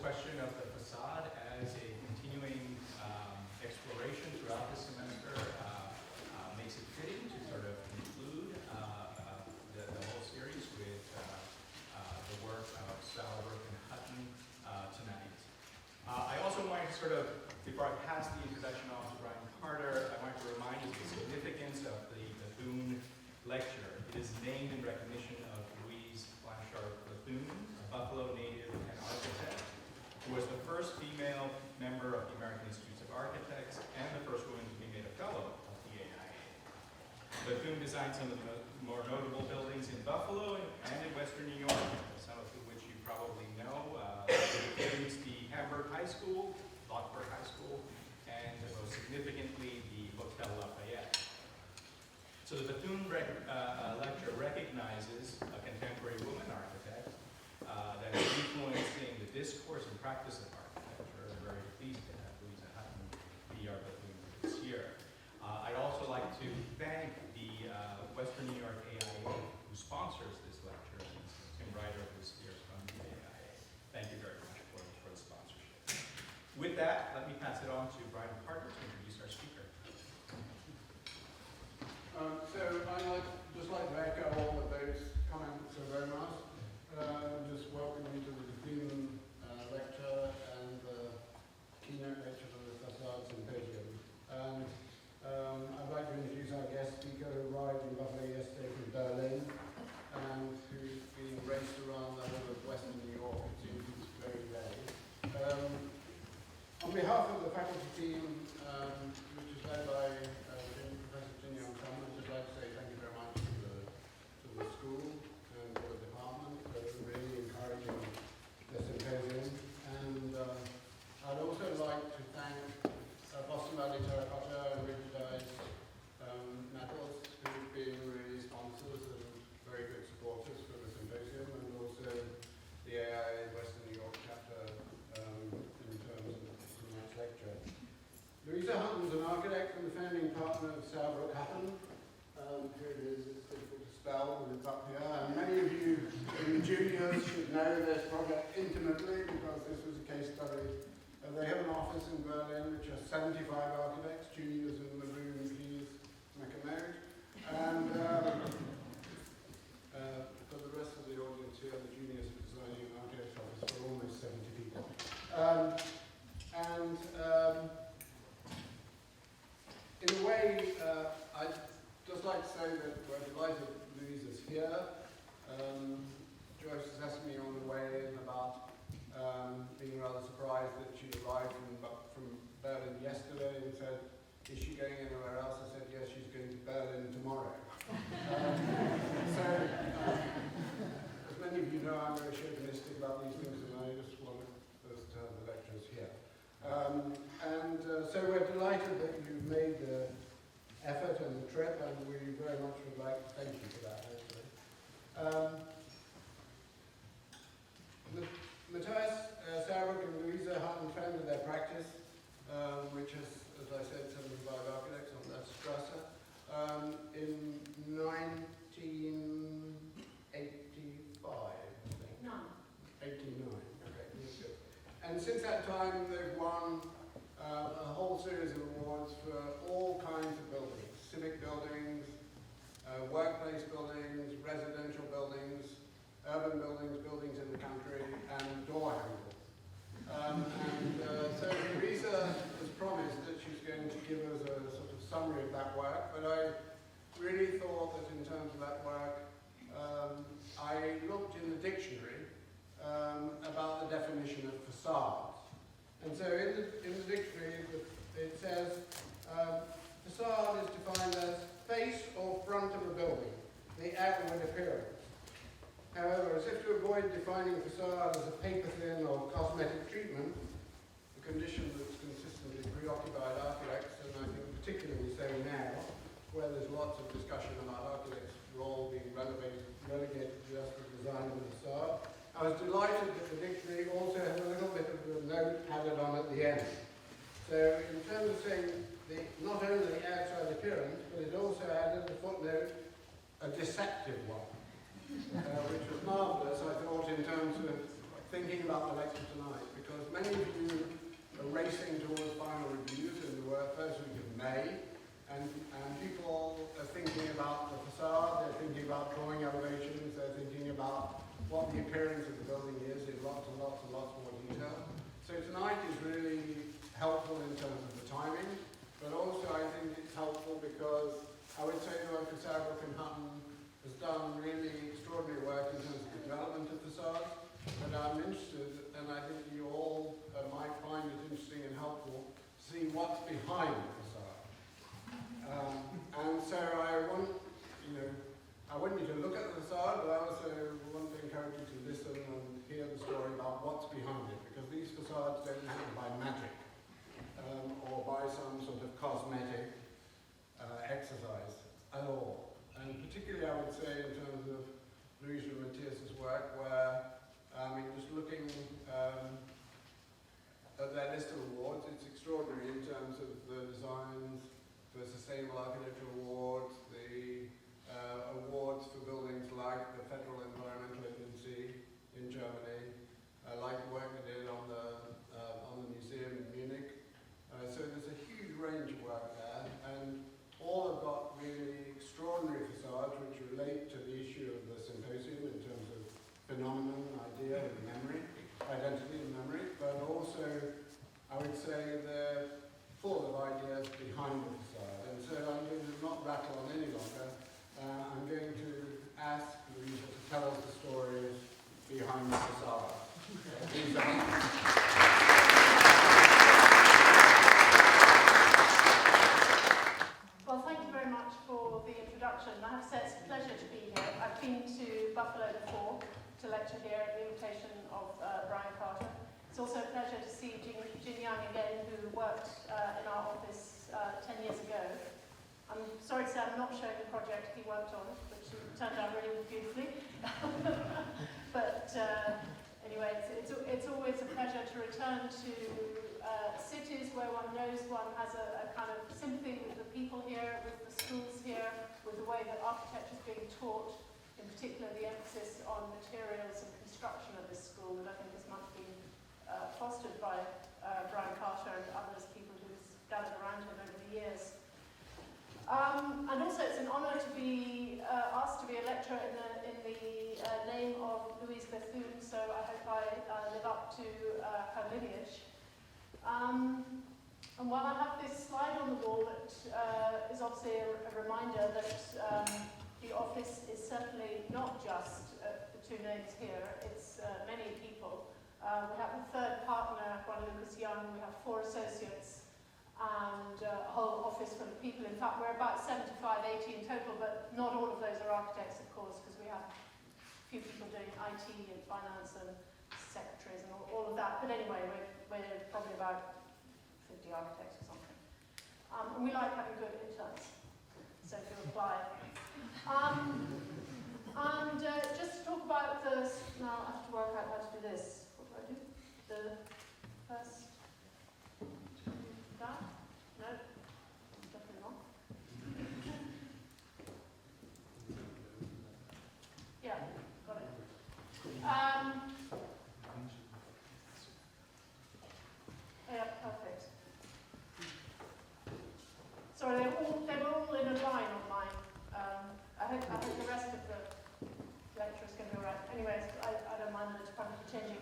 question of the facade as a continuing exploration throughout the semester makes it fitting to sort of conclude the whole series with the work of Sauerbruch Hutton tonight. I also wanted to sort of, before I pass the introduction off to Brian Carter, I wanted to remind you of the significance of the Bethune lecture. It is named in recognition of Louise Blanchard Bethune, a Buffalo native and architect, who was the first female member of the American Institute of Architects and the first woman to be made a fellow of the AIA. Bethune designed some of the more notable buildings in Buffalo and in Western New York, some of which you probably know. It includes the Hamburg High School, Lockport High School, and most significantly, the Hotel Lafayette. So the Bethune lecture recognizes a contemporary woman architect that is influencing the discourse and practice of architecture. I'm very pleased to have Louisa Hutton be our Bethune this year. I'd also like to thank the Western New York AIA who sponsors this lecture, and Tim Ryder, who's here from the AIA. Thank you very much for the sponsorship. With that, let me pass it on to Brian Carter to introduce our speaker. So I'd just like to echo all of those comments are very nice. Just welcome you to the Bethune lecture and the keynote lecture for the Façade Symposium. I'd like to introduce our guest speaker who arrived in Buffalo yesterday from Berlin and who's been raced around the whole of Western New York, it seems very day. On behalf of the faculty team, which is led by Professor Jin Young Song, I'd just like to say thank you very much to the school and to the department for really encouraging the symposium. And I'd also like to thank Boston Valley Terracotta and Rigidized Metals, who've been really sponsors and very good supporters for the symposium, and also the AIA Western New York chapter in terms of tonight's lecture. Louisa Hutton's an architect and the founding partner of Sauerbruch Hutton. Here it is, it's difficult to spell, but it's up here. And many of you in the juniors should know this project intimately because this was a case study. They have an office in Berlin which has 75 architects. Juniors in the room, please make a note. And for the rest of the audience here, the juniors are designing an architect's office for almost 70 people. In a way, I'd just like to say that we're delighted Louisa's here. Joyce has asked me on the way in about being rather surprised that she arrived from Berlin yesterday and said, is she going anywhere else? I said, yes, she's going to Berlin tomorrow. As many of you know, I'm very chauvinistic about these things, and I just wanted us to have the lectures here. So we're delighted that you've made the effort and the trip, and we very much would like to thank you for that, actually. Matthias Sauerbruch and Louisa Hutton founded their practice, which is, as I said, 75 architects on that Strasse, in 1985, I think. 89, okay, that's good. And since that time, they've won a whole series of awards for all kinds of buildings: civic buildings, workplace buildings, residential buildings, urban buildings, buildings in the country, and door handles. So Louisa has promised that she's going to give us a sort of summary of that work, but I really thought that in terms of that work, I looked in the dictionary about the definition of facades. And so in the dictionary, it says, facade is defined as face or front of a building, the outward appearance. However, as if to avoid defining facade as a paper-thin or cosmetic treatment, a condition that's consistently preoccupied architects, and I think particularly so now, where there's lots of discussion about architects' role being relegated to just the design of the facade, I was delighted that the dictionary also has a little bit of a note added on at the end. So in terms of saying not only the outside appearance, but it also added the footnote, a deceptive one. Which was marvellous, I thought, in terms of thinking about many of you are racing towards final reviews in the first week of May, and people are thinking about the facade, they're thinking about drawing elevations, they're thinking about what the appearance of the building is in lots and lots and lots more detail. So tonight is really helpful in terms of the timing, but also I think it's helpful because I would say the work of Sauerbruch Hutton has done really extraordinary work in terms of the development of facades, and I'm interested, and I think you all might find it interesting and helpful to see what's behind the facade. And so I want you to look at the facade, but I also want to encourage you to listen and hear the story about what's behind it, because these facades don't happen by magic or by some sort of cosmetic exercise at all. And particularly I would say in terms of Louise and Matthias's work, where just looking at their list of awards, it's extraordinary in terms of the designs, the Sustainable Architecture Awards, the awards for buildings like the Federal Environmental Agency in Germany, like the work they did on the museum in Munich. So there's a huge range of work there, and all have got really extraordinary facades which relate to the issue of the Symposium in terms of phenomenon, idea, and memory, identity and memory, but also I would say they're full of ideas behind the facade. And so I'm going to not rattle on any longer. I'm going to ask Louisa to tell us the stories behind the facade. Well, thank you very much for the introduction. I have to say it's a pleasure to be here. I've been to Buffalo before to lecture here at the invitation of Brian Carter. It's also a pleasure to see Jin Young again, who worked in our office 10 years ago. I'm sorry to say I'm not showing the project he worked on, which turned out really beautifully. But anyway, it's always a pleasure to return to cities where one knows one has a kind of sympathy with the people here, with the schools here, with the way that architecture is being taught, in particular the emphasis on materials and construction of this school that I think has much been fostered by Brian Carter and others, people who've gathered around him over the years. And also it's an honour to be asked to be a lecturer in the name of Louise Bethune, so I hope I live up to her lineage. And while I have this slide on the wall that is obviously a reminder that the office is certainly not just the two names here, it's many people. We have a third partner, Lucas Young, we have 4 associates, and a whole office full of people. In fact, we're about 75, 80 in total, but not all of those are architects, of course, because we have a few people doing IT and finance and secretaries and all of that. But anyway, we're probably about 50 architects or something. And we like having good interns, so do apply. And just to talk about this, now I have to work out how to do this. What do I do? The first... That? No, definitely not. Yeah, got it. Yeah, perfect. Sorry, they were all in a line on mine. I hope the rest of the lecture is going to be alright. Anyways, I don't mind that it's probably changing.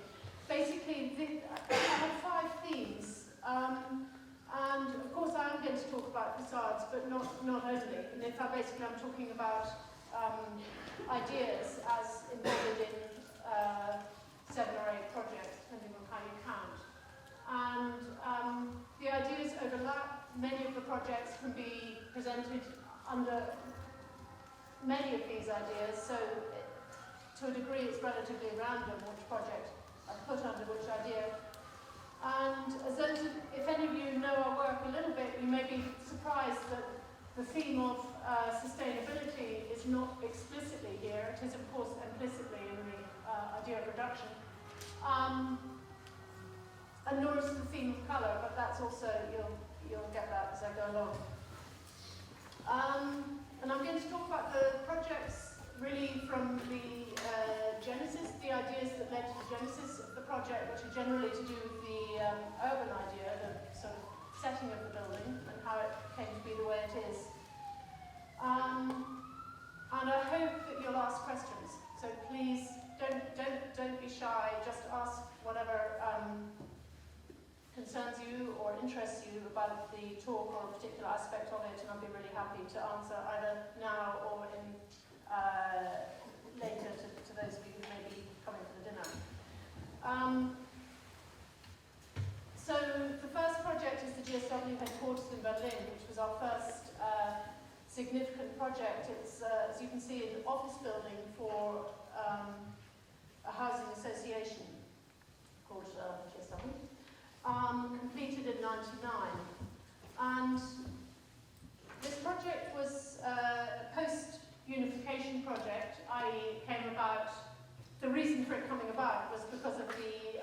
Basically, I have 5 themes. And of course I am going to talk about facades, but not only. And in fact, basically I'm talking about ideas as embodied in 7 or 8 projects, depending on how you count. And the ideas overlap. Many of the projects can be presented under many of these ideas, so to a degree it's relatively random which project I put under which idea. And as those, if any of you know our work a little bit, you may be surprised that the theme of sustainability is not explicitly here. It is, of course, implicitly in the idea of reduction. And nor is the theme of colour, but that's also, you'll get that as I go along. And I'm going to talk about the projects really from the genesis, the ideas that led to the genesis of the project, which are generally to do with the setting of the building and how it came to be the way it is. And I hope that you'll ask questions. So please don't be shy. Just ask whatever concerns you or interests you about the talk or a particular aspect of it, and I'll be really happy to answer either now or in later to those of you who may be coming for the dinner. So the first project is the GSW headquarters in Berlin, which was our first significant project. It's, as you can see, an office building for a housing association called GSW, completed in '99. And this project was a post-unification project, i.e. came about, the reason for it coming about was because of the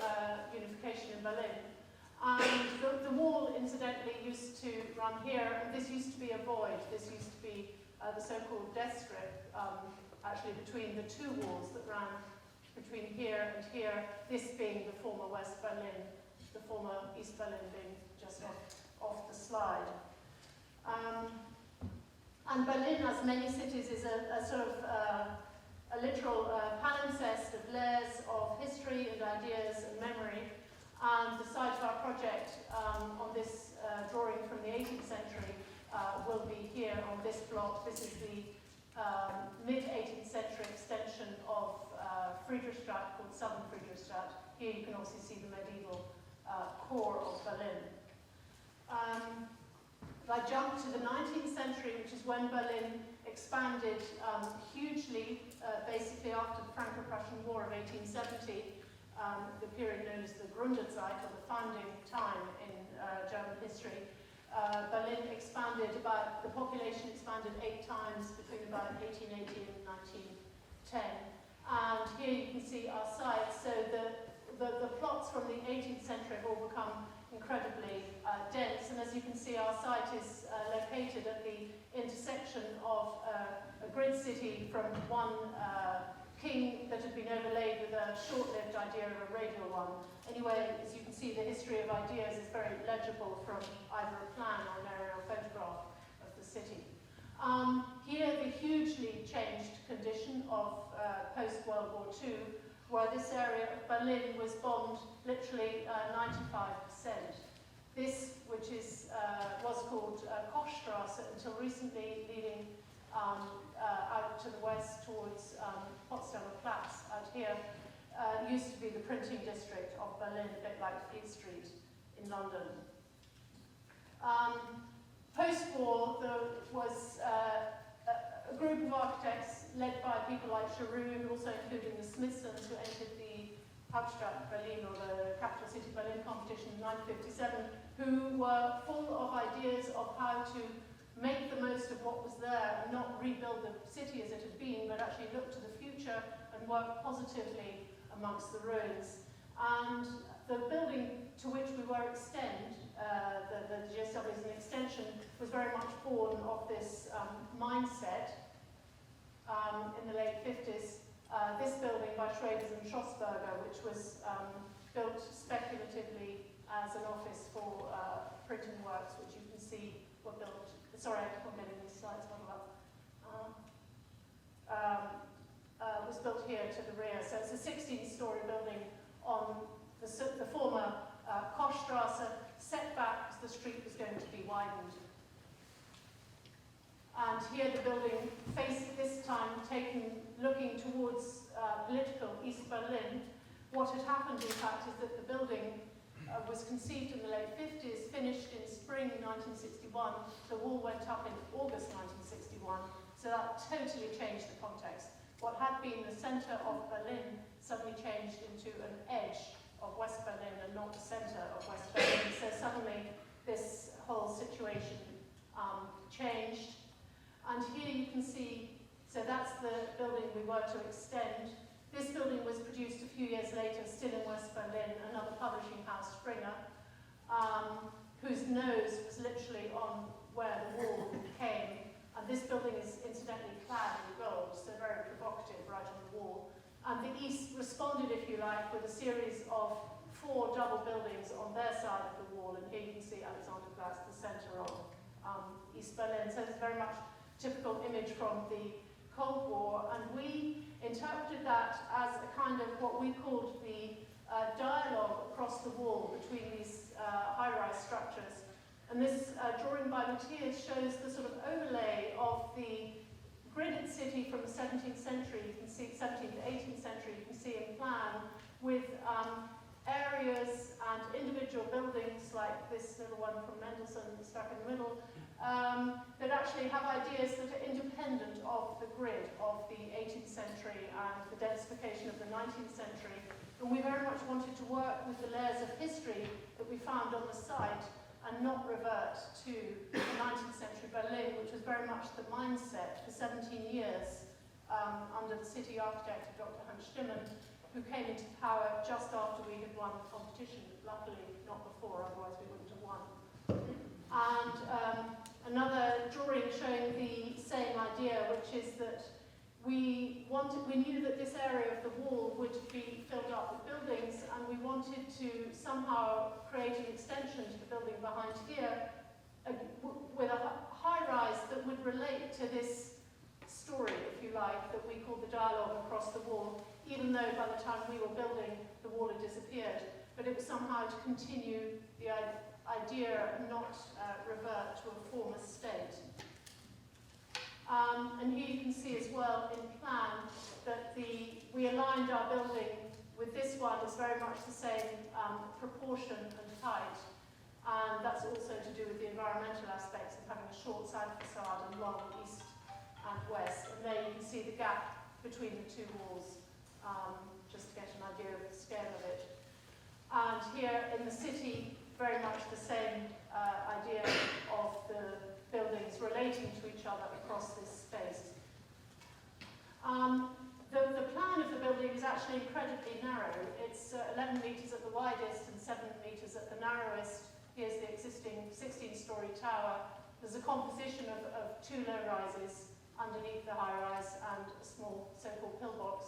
unification in Berlin. And the wall, incidentally, used to run here, and this used to be a void. This used to be the so-called death strip, actually between the two walls that ran between here and here, this being the former West Berlin, the former East Berlin being just off the slide. And Berlin, as many cities, is a sort of a literal palimpsest of layers of history and ideas and memory. And the site of our project on this drawing from the 18th century will be here on this block. This is the mid-18th century extension of Friedrichstadt, called Southern Friedrichstadt. Here you can also see the medieval core of Berlin. If I jump to the 19th century, which is when Berlin expanded hugely, basically after the Franco-Prussian War of 1870, the period known as the Gründerzeit, or the founding time in German history. Berlin expanded the population expanded 8 times between about 1880 and 1910. And here you can see our site. So the plots from the 18th century have all become incredibly dense. And as you can see, our site is located at the intersection of a grid city from one king that had been overlaid with a short-lived idea of a radial one. Anyway, as you can see, the history of ideas is very legible from either a plan or an aerial photograph of the city. Here, the hugely changed condition of post-World War II, where this area of Berlin was bombed literally 95%. This, which was called Kochstrasse until recently, leading out to the west towards Potsdamer Platz out here, used to be the printing district of Berlin, a bit like Fleet Street in London. Post-war, there was a group of architects led by people like Giroux, also including the Smithsons, who entered the Hauptstadt Berlin, or the Capital City Berlin competition in 1957, who were full of ideas of how to make the most of what was there and not rebuild the city as it had been, but actually look to the future and work positively amongst the ruins. And the building to which we were the GSW as an extension, was very much born of this mindset in the late 50s. This building by Schraders and Schossberger, which was built speculatively as an office for printing works, which you can see were built. Sorry, I keep on getting these slides muddled up. Was built here to the rear. So it's a 16-story building on the former Kochstrasse, set back as the street was going to be widened. And here the building faced this time looking towards political East Berlin. What had happened, in fact, is that the building was conceived in the late 50s, finished in spring 1961. The wall went up in August 1961, so that totally changed the context. What had been the centre of Berlin suddenly changed into an edge of West Berlin and not the centre of West Berlin. So suddenly this whole situation changed. And here you can see, so that's the building we were to extend. This building was produced a few years later, still in West Berlin, another publishing house, Springer, whose nose was literally on where the wall came. And this building is incidentally clad in gold, so very provocative right on the wall. And the East responded, if you like, with a series of 4 double buildings on their side of the wall. And here you can see Alexanderplatz, the centre of East Berlin. So it's very much typical image from the Cold War, and we interpreted that as a kind of what we called the dialogue across the wall between these high-rise structures. And this drawing by Matthias shows the sort of overlay of the gridded city from the 17th century, you can see 17th to 18th century, you can see in plan, with areas and individual buildings like this little one from Mendelssohn stuck in the middle, that actually have ideas that are independent of the grid of the 18th century and the densification of the 19th century. And we very much wanted to work with the layers of history that we found on the site and not revert to the 19th century Berlin, which was very much the mindset for 17 years under the city architect, Dr. Hans Stimmen, who came into power just after we had won the competition, luckily not before, otherwise we wouldn't have won. And another drawing showing the same idea, which is that we knew that this area of the wall would be filled up with buildings, and we wanted to somehow create an extension to the building behind here with a high-rise that would relate to this story, if you like, that we called the dialogue across the wall, even though by the time we were building, the wall had disappeared. But it was somehow to continue the idea and not revert to a former state. And here you can see as well in plan that we aligned our building with this one. It's very much the same proportion and height. And that's also to do with the environmental aspects of having a short side facade and long east and west. And there you can see the gap between the two walls, just to get an idea of the scale of it. And here in the city, very much the same idea of the buildings relating to each other across this space. The plan of the building is actually incredibly narrow. It's 11 metres at the widest and 7 metres at the narrowest. Here's the existing 16-storey tower. There's a composition of two low-rises underneath the high-rise and a small so-called pillbox.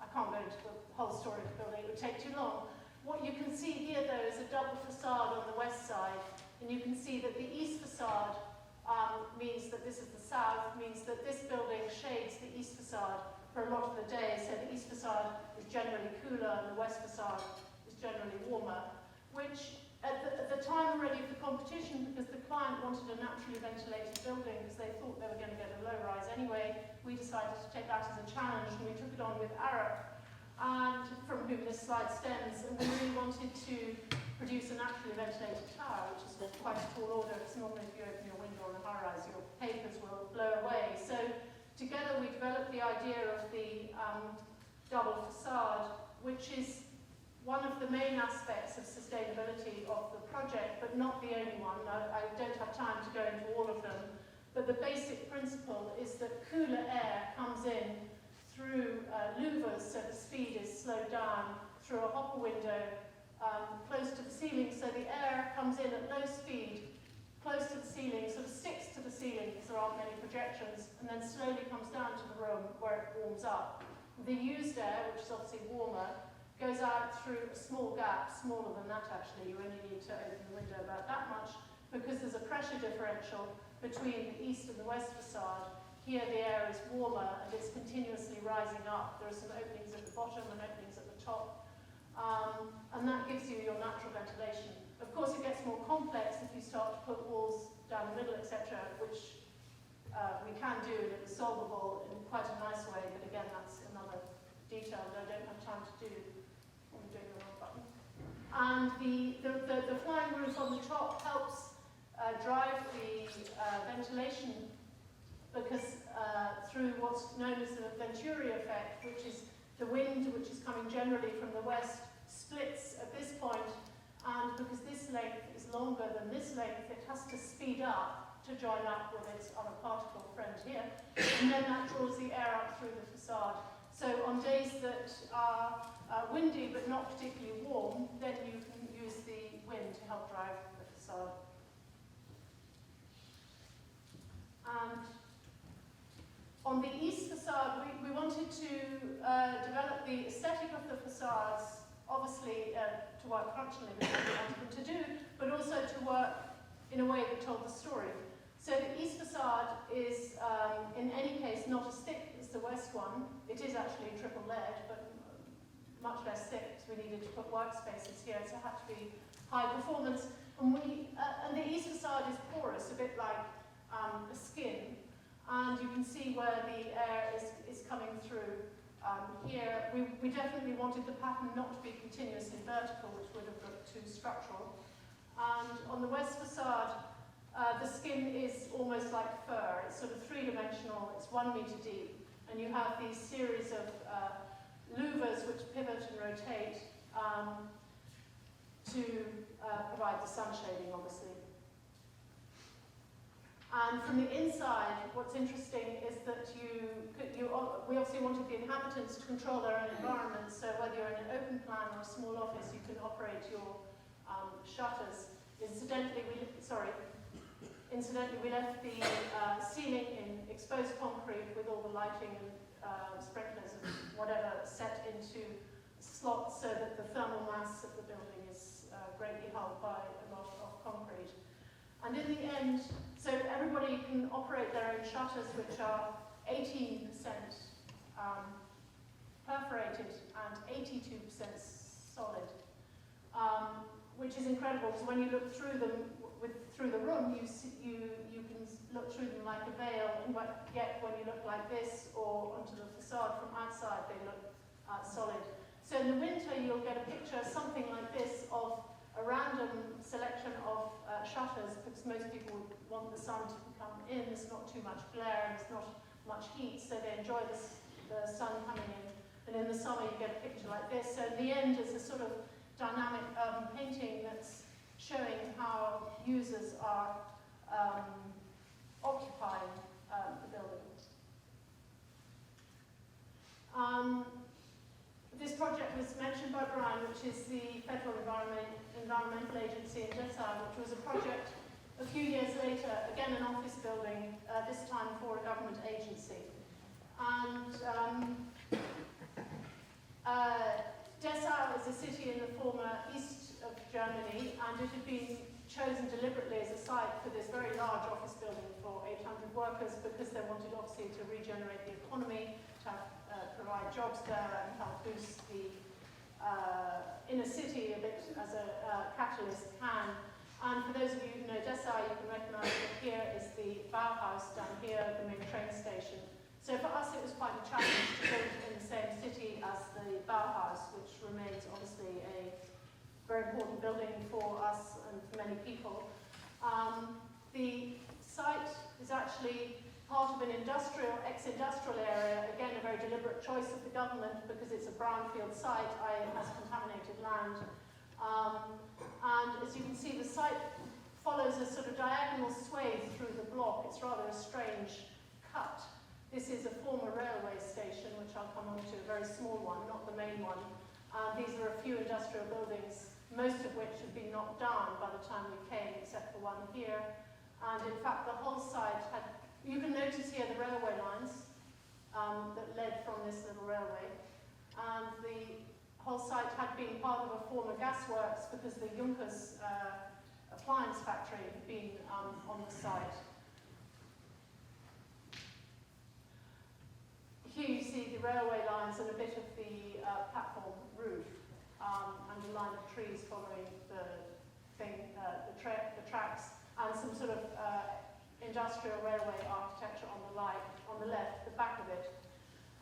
I can't go into the whole story of the building, it would take too long. What you can see here, though, is a double facade on the west side, and you can see that the east facade means that this is the south, means that this building shades the east facade for a lot of the day, so the east facade is generally cooler and the west facade is generally warmer, which at the time already of the competition, because the client wanted a naturally ventilated building because they thought they were going to get a low rise anyway, we decided to take that as a challenge, and we took it on with Arup, and from whom this slide stems, and we really wanted to produce a naturally ventilated tower, which is quite a tall order. It's normally if you open your window on a high-rise, your papers will blow away. So together we developed the idea of the double facade, which is one of the main aspects of sustainability of the project, but not the only one. I don't have time to go into all of them, but the basic principle is that cooler air comes in through louvers, so the speed is slowed down, through a hopper window close to the ceiling, so the air comes in at low speed, close to the ceiling, sort of sticks to the ceiling because there aren't many projections, and then slowly comes down to the room where it warms up. The used air, which is obviously warmer, goes out through a small gap, smaller than that actually, you only need to open the window about that much, because there's a pressure differential between the east and the west facade. Here the air is warmer and it's continuously rising up. There are some openings at the bottom and openings at the top. And that gives you your natural ventilation. Of course, it gets more complex if you start to put walls down the middle, etc., which we can do, and it was solvable in quite a nice way, but again, that's another detail that I don't have time to do. I'm doing the wrong button. And the flying roof on the top helps drive the ventilation, because through what's known as the Venturi effect, which is the wind, which is coming generally from the west, splits at this point, and because this length is longer than this length, it has to speed up to join up with its other particle friend here, and then that draws the air up through the facade. So on days that are windy but not particularly warm, then you can use the wind to help drive the facade. And on the east facade, we wanted to develop the aesthetic of the facades, obviously to work functionally, which we wanted them to do, but also to work in a way that told the story. So the east facade is, in any case, not as thick as the west one. It is actually triple lead, but much less thick, because we needed to put workspaces here, so it had to be high performance. And the east facade is porous, a bit like a skin, and you can see where the air is coming through. Here, we definitely wanted the pattern not to be continuously vertical, which would have looked too structural. And on the west facade, the skin is almost like fur. It's sort of three-dimensional, it's 1 meter deep, and you have these series of louvers which pivot and rotate to provide the sun shading, obviously. And from the inside, what's interesting is that we obviously wanted the inhabitants to control their own environment, so whether you're in an open plan or a small office, you can operate your shutters. Incidentally, we left the ceiling in exposed concrete with all the lighting and sprinklers and whatever set into slots so that the thermal mass of the building is greatly held by a lot of concrete. And in the end, so everybody can operate their own shutters, which are 18% perforated and 82% solid, which is incredible, because when you look through them through the room, you can look through them like a veil, and yet when you look like this or onto the facade from outside, they look solid. So in the winter, you'll get a picture, something like this, of a random selection of shutters, because most people would want the sun to come in. There's not too much glare and there's not much heat, so they enjoy the sun coming in. And in the summer, you get a picture like this. So in the end, it's a sort of dynamic urban painting that's showing how users are occupying the building. This project was mentioned by Brian, which is the Federal Environmental Agency in Dessau, which was a project a few years later, again an office building, this time for a government agency. And Dessau is a city in the former east of Germany, and it had been chosen deliberately as a site for this very large office building for 800 workers, because they wanted obviously to regenerate the economy, to provide jobs there and help boost the inner city a bit as a capitalist can. And for those of you who know Dessau, you can recognise that here is the Bauhaus, down here, the main train station. So for us, it was quite a challenge to build in the same city as the Bauhaus, which remains obviously a very important building for us and for many people. The site is actually part of an ex-industrial area, again a very deliberate choice of the government, because it's a brownfield site, it has contaminated land. And as you can see, the site follows a sort of diagonal swathe through the block. It's rather a strange cut. This is a former railway station, which I'll come on to, a very small one, not the main one. These are a few industrial buildings, most of which had been knocked down by the time we came, except for one here. And in fact, the whole site had, you can notice here the railway lines that led from this little railway. And the whole site had been part of a former gasworks, because the Junkers appliance factory had been on the site. Here you see the railway lines and a bit of the platform roof, and a line of trees following the tracks, and some sort of industrial railway architecture on the left, the back of it.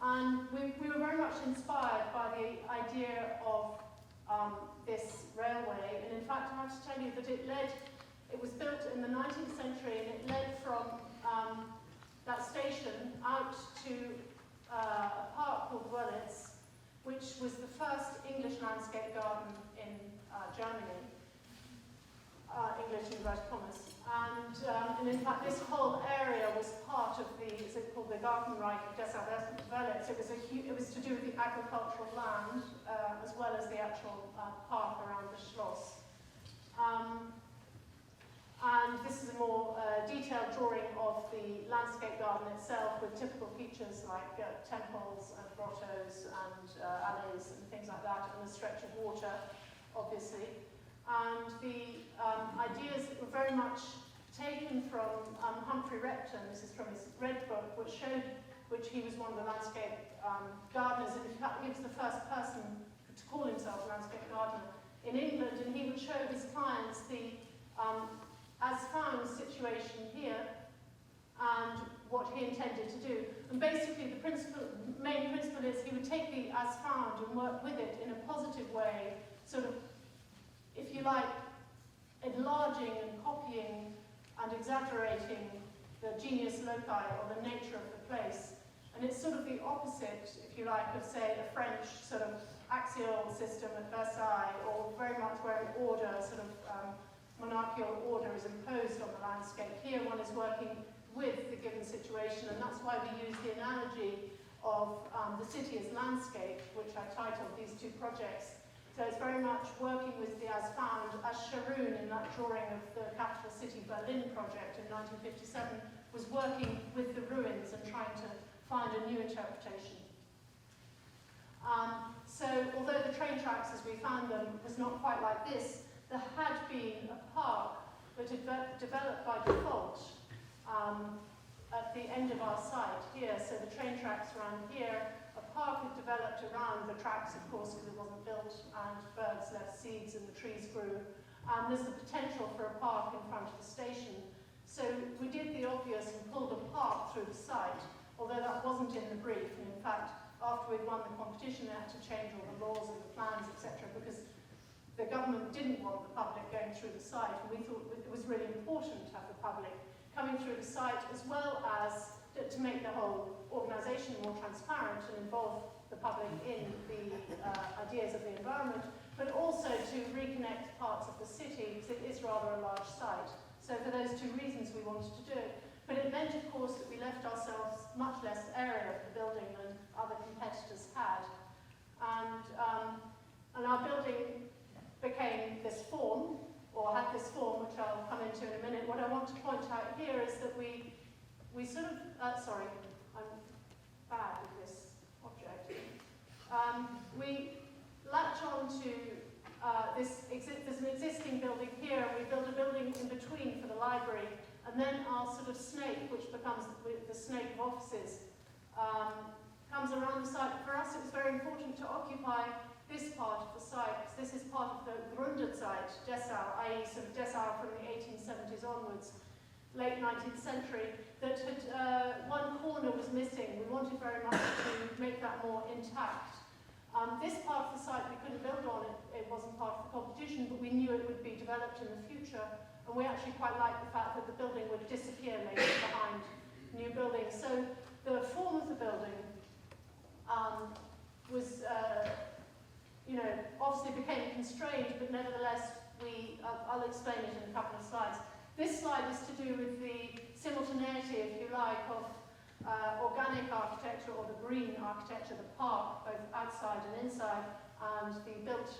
And we were very much inspired by the idea of this railway, and in fact I have to tell you that it was built in the 19th century, and it led from that station out to a park called Wörlitz, which was the first English landscape garden in Germany, English inverted commas. And in fact, this whole area was part of the, is it called the Gartenreich Dessau-Wörlitz. It was to do with the agricultural land, as well as the actual park around the Schloss. And this is a more detailed drawing of the landscape garden itself, with typical features like temples and grottos and alleys and things like that, and a stretch of water. obviously. And the ideas were very much taken from Humphrey Repton. This is from his Red Book, which he was one of the landscape gardeners, and in fact he was the first person to call himself a landscape gardener in England, and he would show his clients the as-found situation here and what he intended to do. And basically the main principle is he would take the as-found and work with it in a positive way, sort of, if you like, enlarging and copying and exaggerating the genius loci, or the nature of the place. And it's sort of the opposite, if you like, of, say, a French sort of axial system at Versailles, or very much where an order, sort of monarchical order, is imposed on the landscape. Here one is working with the given situation, and that's why we use the analogy of the city as landscape, which I titled these two projects. So it's very much working with the as-found, as Sharoon in that drawing of the capital city Berlin project in 1957 was working with the ruins and trying to find a new interpretation. So although the train tracks as we found them was not quite like this, there had been a park that had developed by default at the end of our site here. So the train tracks ran here. A park had developed around the tracks, of course, because it wasn't built, and birds left seeds and the trees grew. And there's the potential for a park in front of the station. So we did the obvious and pulled a park through the site, although that wasn't in the brief. And in fact, after we'd won the competition, they had to change all the laws and the plans, etc., because the government didn't want the public going through the site, and we thought it was really important to have the public coming through the site, as well as to make the whole organisation more transparent and involve the public in the ideas of the environment, but also to reconnect parts of the city, because it is rather a large site. So for those two reasons we wanted to do it. But it meant, of course, that we left ourselves much less area of the building than other competitors had. And our building became this form, or had this form, which I'll come into in a minute. What I want to point out here is that we sort of, sorry, I'm bad with this object. We latch on to there's an existing building here, and we build a building in between for the library, and then our sort of snake, which becomes the snake of offices, comes around the site. For us, it was very important to occupy this part of the site, because this is part of the Grunderzeit, Dessau, i.e. sort of Dessau from the 1870s onwards, late 19th century, that had one corner was missing. We wanted very much to make that more intact. This part of the site we couldn't build on, it wasn't part of the competition, but we knew it would be developed in the future, and we actually quite liked the fact that the building would disappear later behind new buildings. So the form of the building was, obviously became constrained, but nevertheless, I'll explain it in a couple of slides. This slide is to do with the simultaneity, if you like, of organic architecture, or the green architecture, the park, both outside and inside, and the built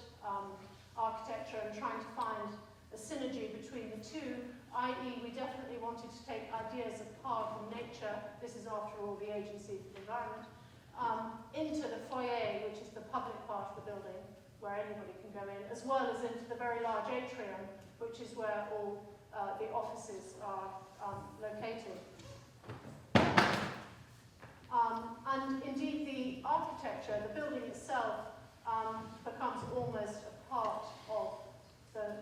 architecture, and trying to find a synergy between the two, i.e. we definitely wanted to take ideas of park and nature, this is after all the agency for the environment, into the foyer, which is the public part of the building, where anybody can go in, as well as into the very large atrium, which is where all the offices are located. And indeed the architecture, the building itself, becomes almost a part of the,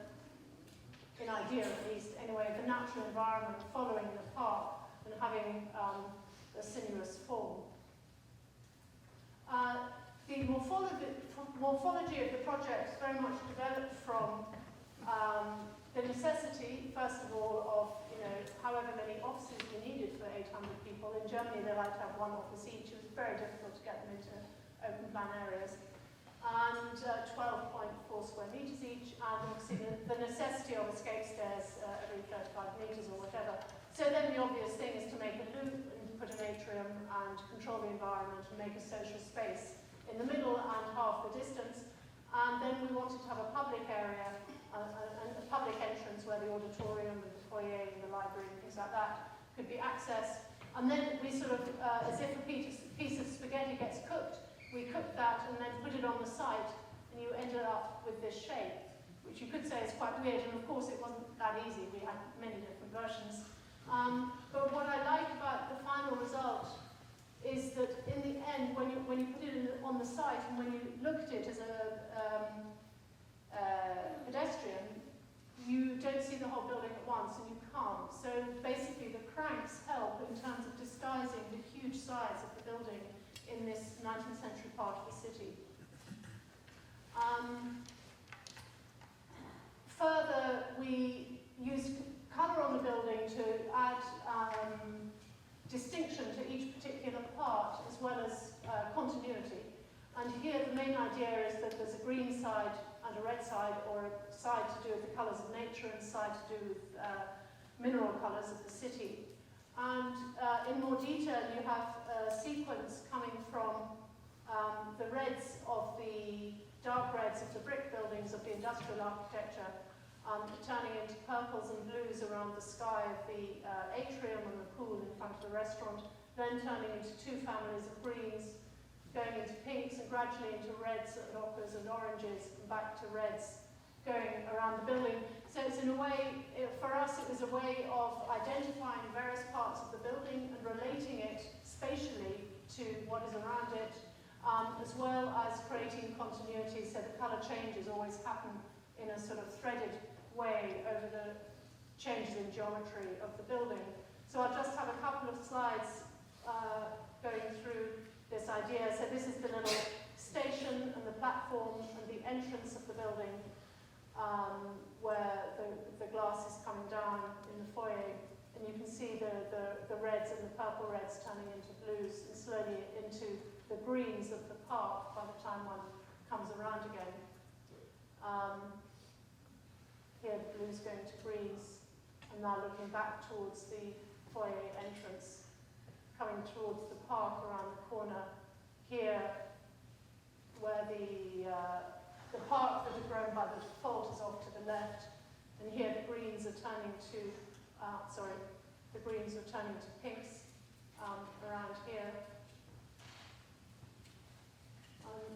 in idea at least anyway, the natural environment following the park and having a sinuous form. The morphology of the project is very much developed from the necessity, first of all, of however many offices we needed for 800 people. In Germany, they like to have one office each. It was very difficult to get them into open plan areas. And 12.4 square meters each, and obviously the necessity of escape stairs every 35 meters or whatever. So then the obvious thing is to make a loop and put an atrium and control the environment and make a social space in the middle and half the distance. And then we wanted to have a public area, a public entrance where the auditorium and the foyer and the library and things like that could be accessed. And then we sort of, as if a piece of spaghetti gets cooked, we cooked that and then put it on the site, and you ended up with this shape, which you could say is quite weird, and of course it wasn't that easy. We had many different versions. But what I like about the final result is that in the end, when you put it on the site and when you look at it as a pedestrian, you don't see the whole building at once, and you can't. So basically the cranks help in terms of disguising the huge size of the building in this 19th century part of the city. Further, we use colour on the building to add distinction to each particular part, as well as continuity. And here the main idea is that there's a green side and a red side, or a side to do with the colours of nature and a side to do with mineral colours of the city. And in more detail, you have a sequence coming from the reds of the dark reds of the brick buildings of the industrial architecture, turning into purples and blues around the sky of the atrium and the pool in front of the restaurant, then turning into two families of greens, going into pinks and gradually into reds and ochres and oranges, and back to reds, going around the building. So it's in a way, for us it was a way of identifying various parts of the building and relating it spatially to what is around it, as well as creating continuity, so the colour changes always happen in a sort of threaded way over the changes in geometry of the building. So I'll just have a couple of slides going through this idea. So this is the little station and the platform and the entrance of the building, where the glass is coming down in the foyer, and you can see the reds and the purple reds turning into blues and slowly into the greens of the park by the time one comes around again. Here the blues going to greens, and now looking back towards the foyer entrance, coming towards the park around the corner. Here, where the park that had grown by the default is off to the left, and here the greens are turning to, the greens are turning to pinks around here.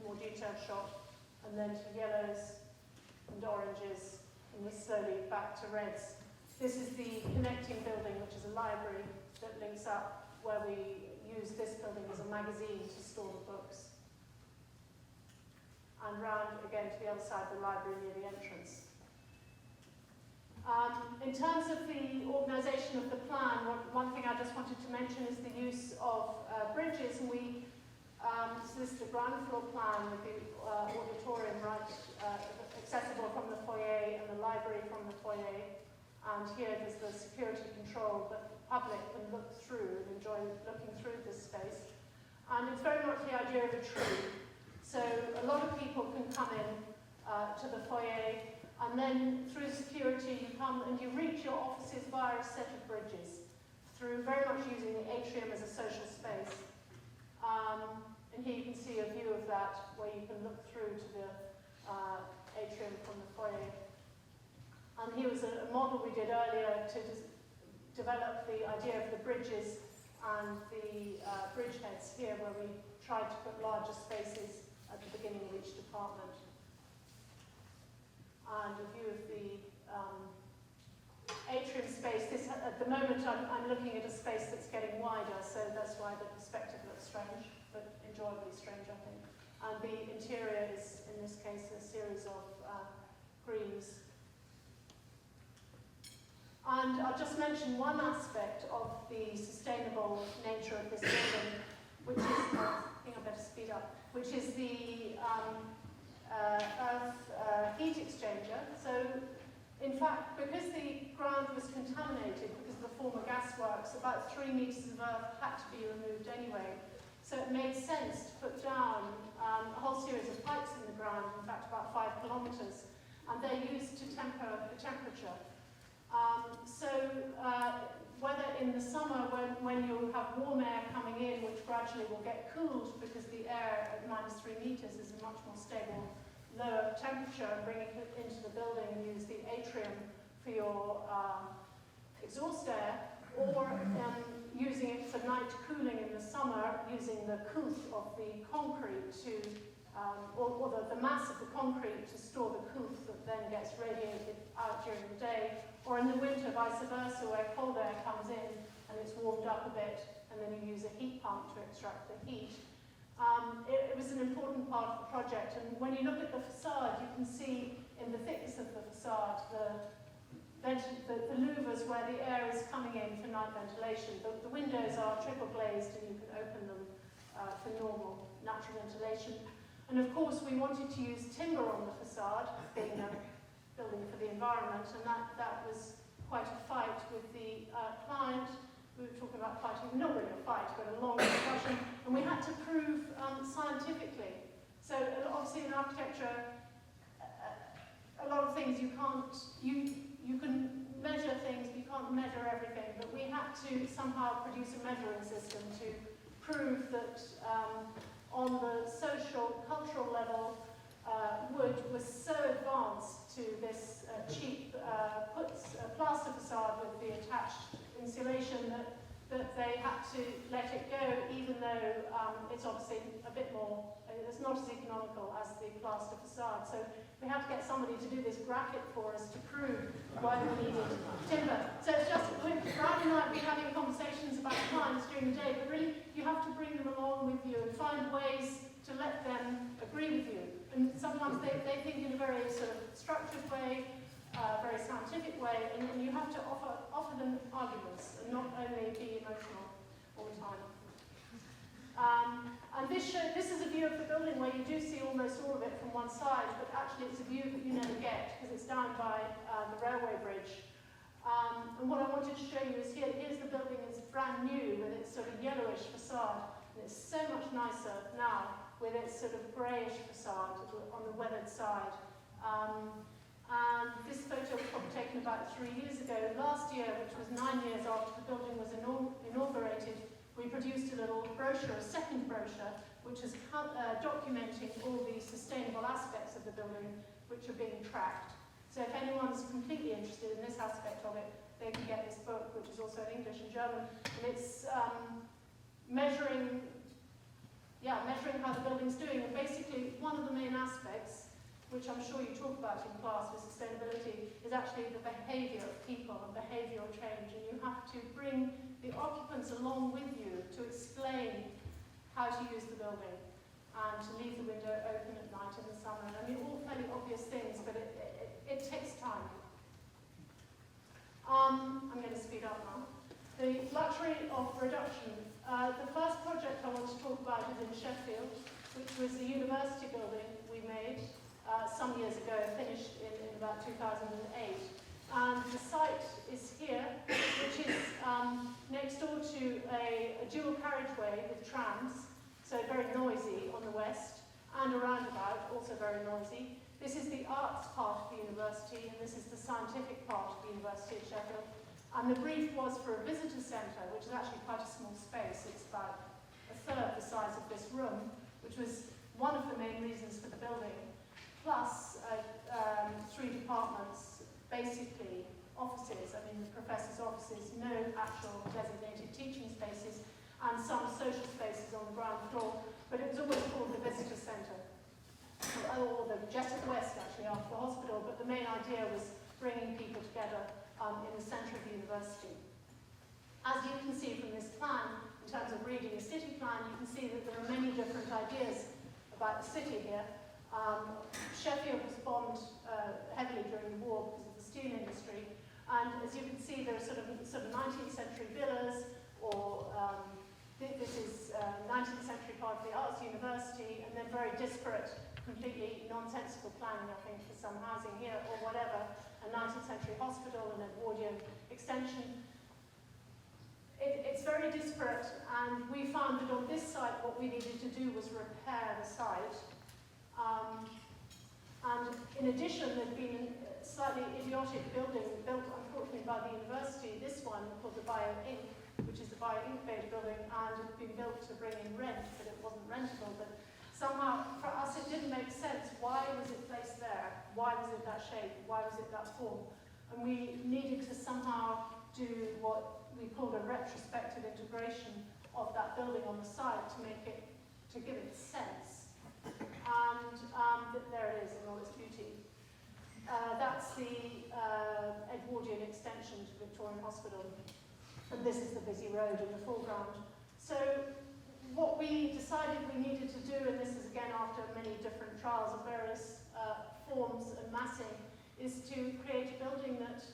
More detailed shot, and then to yellows and oranges, and we're slowly back to reds. This is the connecting building, which is a library that links up, where we use this building as a magazine to store the books. And round again to the other side of the library near the entrance. In terms of the organisation of the plan, one thing I just wanted to mention is the use of bridges, and we so this is the ground floor plan with the auditorium right accessible from the foyer and the library from the foyer. And here there's the security control that the public can look through and enjoy looking through this space. And it's very much the idea of a tree. So a lot of people can come in to the foyer, and then through security you come and you reach your offices via a set of bridges, through very much using the atrium as a social space. And here you can see a view of that, where you can look through to the atrium from the foyer. And here was a model we did earlier to develop the idea of the bridges and the bridge heads here, where we tried to put larger spaces at the beginning of each department. And a view of the atrium space. This, at the moment, I'm looking at a space that's getting wider, so that's why the perspective looks strange, but enjoyably strange, I think. And the interior is, in this case, a series of greens. And I'll just mention one aspect of the sustainable nature of this building, which is, I think I better speed up, which is the earth heat exchanger. So, in fact, because the ground was contaminated because of the former gasworks, about 3 meters of earth had to be removed anyway. So it made sense to put down a whole series of pipes in the ground, in fact about 5 kilometers, and they're used to temper the temperature. Whether in the summer when you have warm air coming in, which gradually will get cooled because the air at -3 meters is a much more stable, lower temperature, and bring it into the building and use the atrium for your exhaust air, or using it for night cooling in the summer, using the couth of the concrete to or the mass of the concrete to store the coof that then gets radiated out during the day, or in the winter vice versa, where cold air comes in and it's warmed up a bit, and then you use a heat pump to extract the heat. It was an important part of the project, and when you look at the facade, you can see in the thickness of the facade the louvers where the air is coming in for night ventilation. The windows are triple glazed and you can open them for normal natural ventilation. And of course we wanted to use timber on the facade, being a building for the environment, and that was quite a fight with the client. We were talking about fighting, not really a fight, but a long discussion, and we had to prove scientifically. So obviously in architecture, a lot of things you can measure things, but you can't measure everything, but we had to somehow produce a measuring system to prove that on the social, cultural level, wood was so advanced to this cheap plaster facade with the attached insulation that they had to let it go, even though it's obviously a bit more, it's not as economical as the plaster facade. So we had to get somebody to do this bracket for us to prove why we needed timber. So it's just, Brian and I have been having conversations about clients during the day, but really you have to bring them along with you and find ways to let them agree with you. And sometimes they think in a very sort of structured way, very scientific way, and you have to offer them arguments and not only be emotional all the time. And this is a view of the building where you do see almost all of it from one side, but actually it's a view that you never get because it's down by the railway bridge. And what I wanted to show you is here's the building, it's brand new with its sort of yellowish facade, and it's so much nicer now with its sort of greyish facade on the weathered side. And this photo was probably taken about 3 years ago. Last year, which was 9 years after the building was inaugurated, we produced a little brochure, a second brochure, which is documenting all the sustainable aspects of the building which are being tracked. So if anyone's completely interested in this aspect of it, they can get this book, which is also in English and German. And it's measuring how the building's doing. And basically, one of the main aspects, which I'm sure you talk about in class with sustainability, is actually the behaviour of people and behavioural change. And you have to bring the occupants along with you to explain how to use the building and to leave the window open at night in the summer. I mean, all fairly obvious things, but it takes time. I'm going to speed up now. The luxury of reduction. The first project I want to talk about is in Sheffield, which was a university building we made some years ago, finished in about 2008. And the site is here, which is next door to a dual carriageway with trams, so very noisy on the west, and a roundabout, also very noisy. This is the arts part of the university, and this is the scientific part of the University of Sheffield. And the brief was for a visitor centre, which is actually quite a small space. It's about a third the size of this room, which was one of the main reasons for the building, plus 3 departments, basically offices, I mean the professors' offices, no actual designated teaching spaces, and some social spaces on the ground floor, but it was always called the visitor centre, or the Jessup West actually after the hospital, but the main idea was bringing people together in the centre of the university. As you can see from this plan, in terms of reading a city plan, you can see that there are many different ideas about the city here. Sheffield was bombed heavily during the war because of the steel industry, and as you can see, there are sort of 19th century villas, or this is 19th century part of the Arts University, and then very disparate, completely nonsensical planning, I think, for some housing here or whatever, a 19th century hospital and Edwardian extension. It's very disparate, and we found that on this site what we needed to do was repair the site. And in addition, there'd been a slightly idiotic building built, unfortunately, by the university, this one called the Bio Inc., which is the Bio Inc. based building, and it had been built to bring in rent, but it wasn't rentable. But somehow, for us, it didn't make sense. Why was it placed there? Why was it that shape? Why was it that form? And we needed to somehow do what we called a retrospective integration of that building on the site to make it, to give it sense. and there it is in all its beauty. That's the Edwardian extension to Victorian Hospital, and this is the busy road in the foreground. So what we decided we needed to do, and this is again after many different trials of various forms and massing, is to create a building that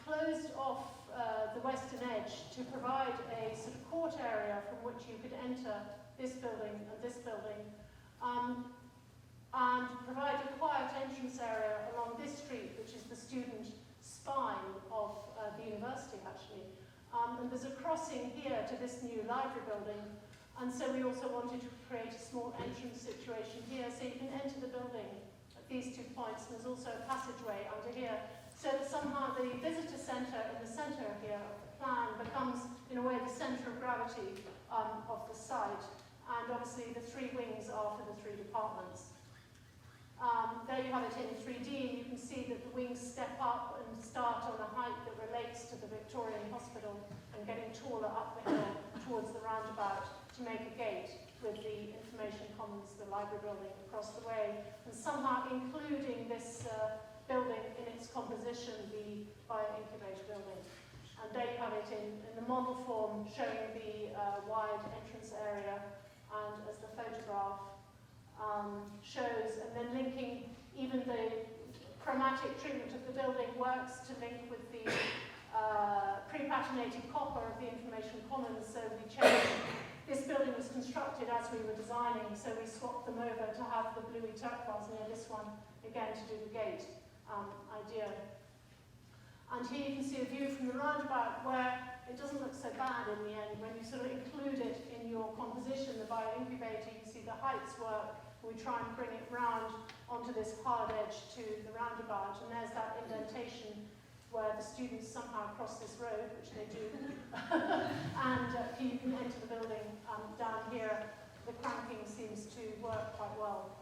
closed off the western edge to provide a sort of court area from which you could enter this building and this building, and provide a quiet entrance area along this street, which is the student spine of the university, actually. And there's a crossing here to this new library building, and so we also wanted to create a small entrance situation here, so you can enter the building at these 2 points, and there's also a passageway under here, so that somehow the visitor centre in the centre here of the plan becomes, in a way, the centre of gravity of the site, and obviously the 3 wings are for the 3 departments. There you have it in 3D, and you can see that the wings step up and start on a height that relates to the Victorian Hospital and getting taller up the hill towards the roundabout to make a gate with the information commons, the library building across the way, and somehow including this building in its composition, the bio-incubator building. And there you have it in the model form, showing the wide entrance area, and as the photograph shows, and then linking even the chromatic treatment of the building works to link with the pre-patinated copper of the information commons. So we changed, this building was constructed as we were designing, so we swapped them over to have the bluey turquoise near this one, again to do the gate idea. And here you can see a view from the roundabout where it doesn't look so bad in the end. When you sort of include it in your composition, the bio-incubator, you see the heights work. We try and bring it round onto this hard edge to the roundabout, and there's that indentation where the students somehow cross this road, which they do, and you can enter the building down here. The cranking seems to work quite well.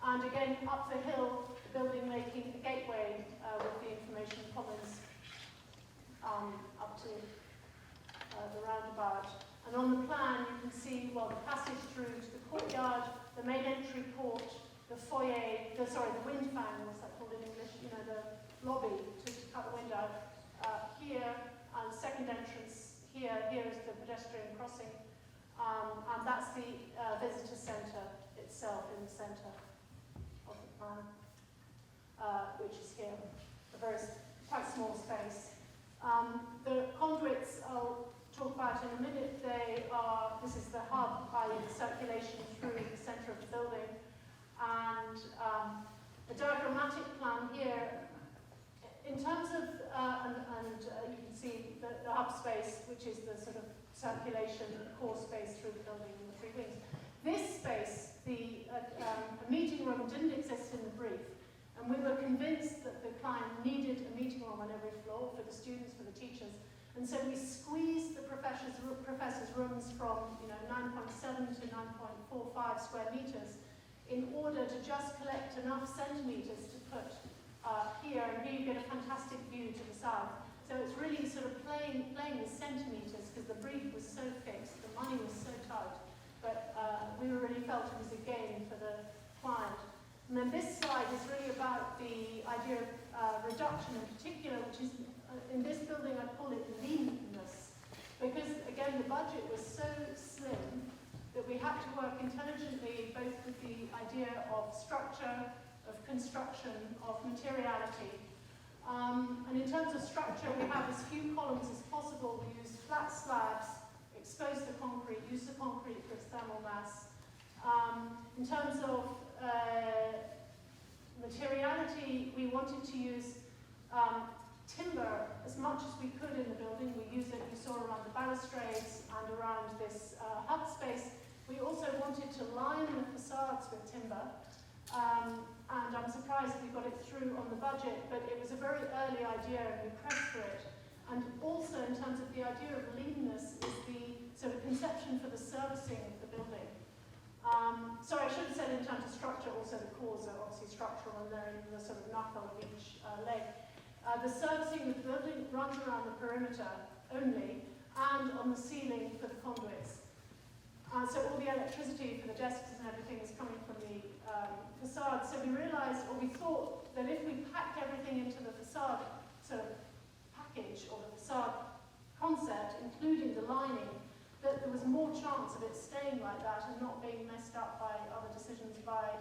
And again, up the hill, the building making a gateway with the information commons up to the roundabout. And on the plan, you can see, well, the passage through to the courtyard, the main entry port, the foyer, the wind fan, what's that called in English? You know, the lobby to cut the wind out here, and second entrance here. Here is the pedestrian crossing, and that's the visitor centre itself in the centre of the plan, which is here, a very quite small space. The conduits I'll talk about in a minute. This is the hub, i.e. the circulation through the centre of the building, and the diagrammatic plan here, in terms of, you can see the hub space, which is the sort of circulation core space through the building and the 3 wings. This space, the meeting room didn't exist in the brief, and we were convinced that the client needed a meeting room on every floor for the students, for the teachers. And so we squeezed the professors' rooms from 9.7 to 9.45 square meters in order to just collect enough centimeters to put here, and here you get a fantastic view to the south. So it's really sort of playing with centimeters, because the brief was so fixed, the money was so tight, but we really felt it was a gain for the client. And then this slide is really about the idea of reduction in particular, which is, in this building I call it leanness, because again the budget was so slim that we had to work intelligently both with the idea of structure, of construction, of materiality. And in terms of structure, we have as few columns as possible. We use flat slabs, expose the concrete, use the concrete for its thermal mass. In terms of materiality, we wanted to use timber as much as we could in the building. We use it, you saw, around the balustrades and around this hub space. We also wanted to line the facades with timber, and I'm surprised we got it through on the budget, but it was a very early idea and we pressed for it. And also in terms of the idea of leanness is the sort of conception for the servicing of the building. Sorry, I should have said in terms of structure, also the cores are obviously structural, and they're in the sort of knuckle of each leg. The servicing of the building runs around the perimeter only, and on the ceiling for the conduits. So all the electricity for the desks and everything is coming from the facade. So we realized, or we thought, that if we packed everything into the facade sort of package, or the facade concept, including the lining, that there was more chance of it staying like that and not being messed up by other decisions, by,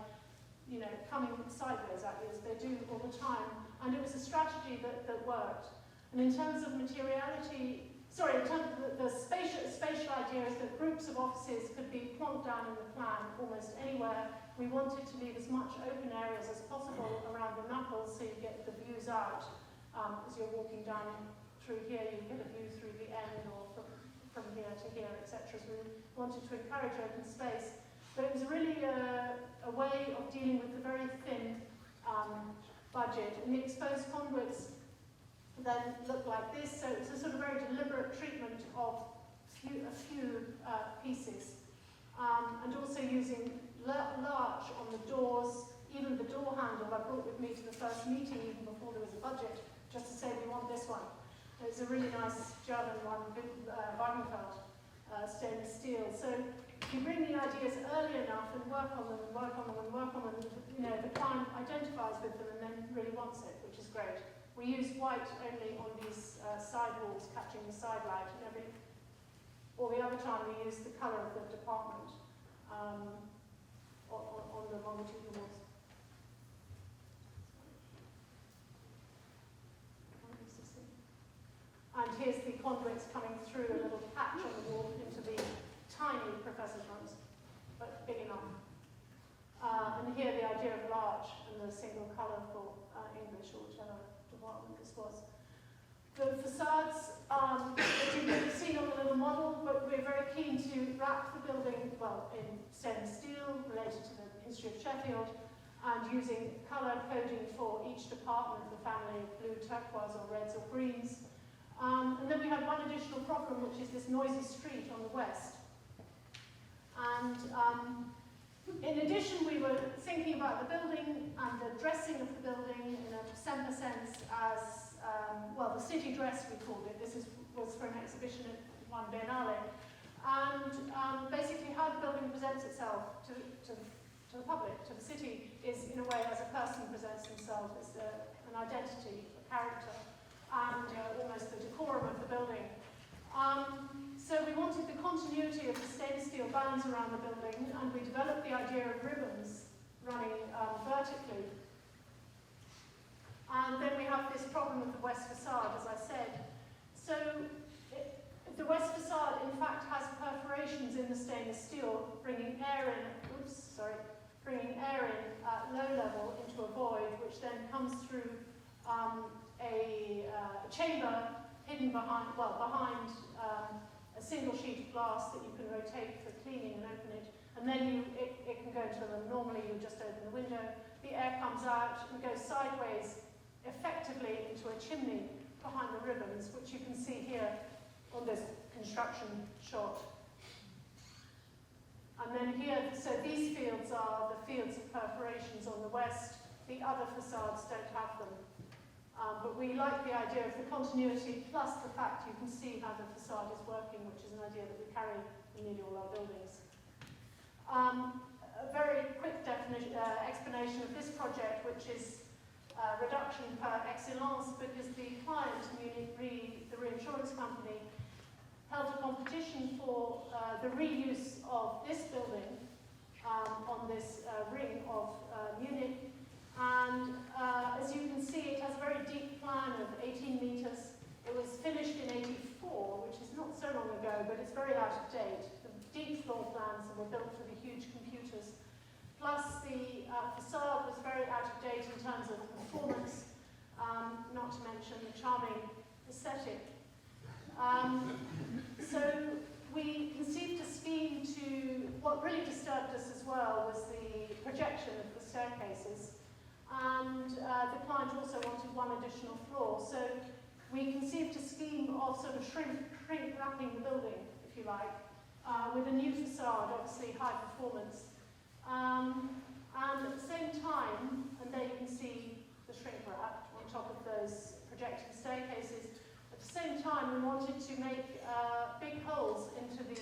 you know, coming sideways at you as they do all the time. And it was a strategy that worked. And in terms of materiality, sorry, in terms of the spatial idea is that groups of offices could be plonked down in the plan almost anywhere. We wanted to leave as much open areas as possible around the knuckles so you get the views out. As you're walking down through here, you get a view through the end, or from here to here, etc. So we wanted to encourage open space. But it was really a way of dealing with the very thin budget. And the exposed conduits then look like this. So it's a sort of very deliberate treatment of a few pieces. And also using large on the doors, even the door handle I brought with me to the first meeting, even before there was a budget, just to say we want this one. It's a really nice German one, Wagenfeld, stainless steel. So if you bring the ideas early enough and work on them and work on them and work on them, you know, the client identifies with them and then really wants it, which is great. We use white only on these side walls, catching the side light, and all the other time we use the colour of the department on the longitudinal walls. And here's the conduits coming through a little patch on the wall into the tiny professor's rooms, but big enough. And here the idea of large and the single colour for English, or whichever department this was. The facades that you would have seen on the little model, but we're very keen to wrap the building, well, in stainless steel related to the history of Sheffield, and using colour coding for each department, the family of blue, turquoise, or reds, or greens. And then we have one additional problem, which is this noisy street on the west. And in addition, we were thinking about the building and the dressing of the building in a semper sense as, well, the city dress, we called it. This was for an exhibition at one Biennale. And basically how the building presents itself to the public, to the city, is in a way as a person presents himself, as an identity, a character, and almost the decorum of the building. So we wanted the continuity of the stainless steel bands around the building, and we developed the idea of ribbons running vertically. And then we have this problem with the west facade, as I said. So the west facade, in fact, has perforations in the stainless steel, bringing air in, bringing air in at low level into a void, which then comes through a chamber hidden behind a single sheet of glass that you can rotate for cleaning and open it, and then it can go into them. Normally you just open the window, the air comes out and goes sideways effectively into a chimney behind the ribbons, which you can see here on this construction shot. And then here, so these fields are the fields of perforations on the west. The other facades don't have them. But we like the idea of the continuity, plus the fact you can see how the facade is working, which is an idea that we carry in nearly all our buildings. A very quick explanation of this project, which is reduction par excellence, because the client, Munich Re, the reinsurance company, held a competition for the reuse of this building on this ring of Munich. And as you can see, it has a very deep plan of 18 meters. It was finished in '84, which is not so long ago, but it's very out of date. The deep floor plans were built for the huge computers. Plus, the facade was very out of date in terms of performance, not to mention the charming aesthetic. So we conceived a scheme to, what really disturbed us as well was the projection of the staircases. And the client also wanted one additional floor. So we conceived a scheme of sort of shrink wrapping the building, if you like, with a new facade, obviously high performance. And at the same time, and there you can see the shrink wrap on top of those projecting staircases, at the same time we wanted to make big holes into the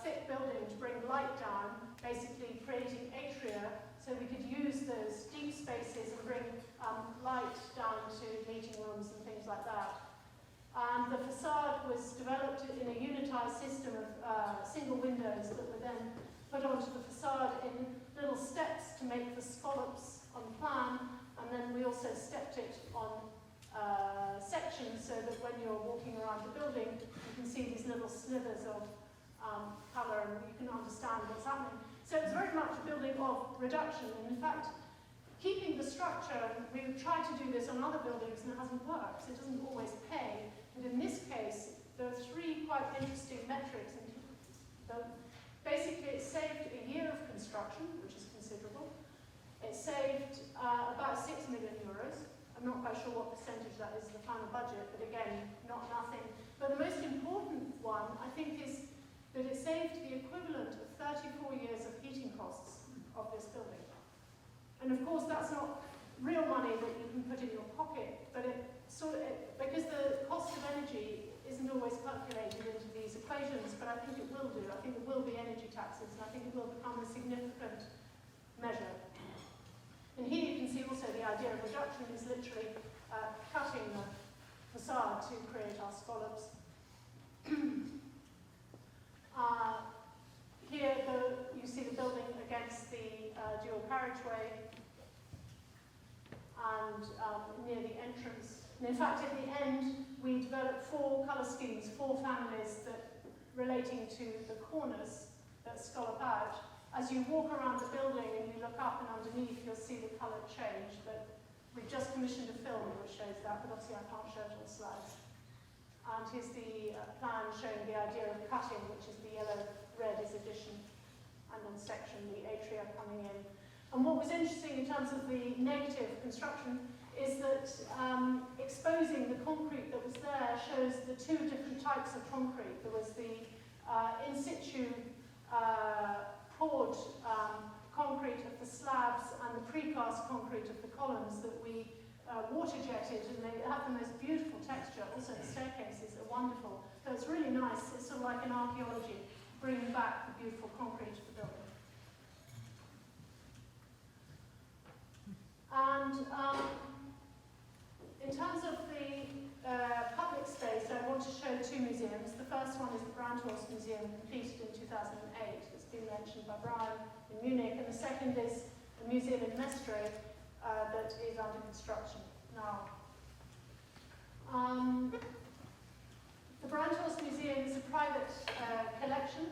thick building to bring light down, basically creating atria, so we could use those deep spaces and bring light down to meeting rooms and things like that. And the facade was developed in a unitized system of single windows that were then put onto the facade in little steps to make the scallops on plan, and then we also stepped it on sections so that when you're walking around the building, you can see these little slithers of colour and you can understand what's happening. So it's very much a building of reduction, and in fact, keeping the structure, we've tried to do this on other buildings and it hasn't worked, so it doesn't always pay. But in this case, there are three quite interesting metrics. Basically, it saved a year of construction, which is considerable. It saved about 6 million euros. I'm not quite sure what percentage that is of the final budget, but again, not nothing. But the most important one, I think, is that it saved the equivalent of 34 years of heating costs of this building. And of course, that's not real money that you can put in your pocket, but because the cost of energy isn't always calculated into these equations, but I think it will do. I think there will be energy taxes, and I think it will become a significant measure. And here you can see also the idea of reduction is literally cutting the facade to create our scallops. Here you see the building against the dual carriageway and near the entrance. And in fact, at the end, we developed 4 colour schemes, 4 families that relating to the corners that scallop out. As you walk around the building and you look up and underneath, you'll see the colour change. But we've just commissioned a film which shows that, but obviously I can't show it on slides. And here's the plan showing the idea of cutting, which is the yellow-red is addition, and on section, the atria coming in. And what was interesting in terms of the negative construction is that exposing the concrete that was there shows the 2 different types of concrete. There was the in situ poured concrete of the slabs and the precast concrete of the columns that we water jetted, and they have the most beautiful texture. Also the staircases are wonderful. So it's really nice. It's sort of like an archaeology, bringing back the beautiful concrete of the building. And in terms of the public space, I want to show 2 museums. The first one is the Brandhorst Museum, completed in 2008. It's been mentioned by Brian in Munich. And the second is a museum in Mestre that is under construction now. The Brandhorst Museum is a private collection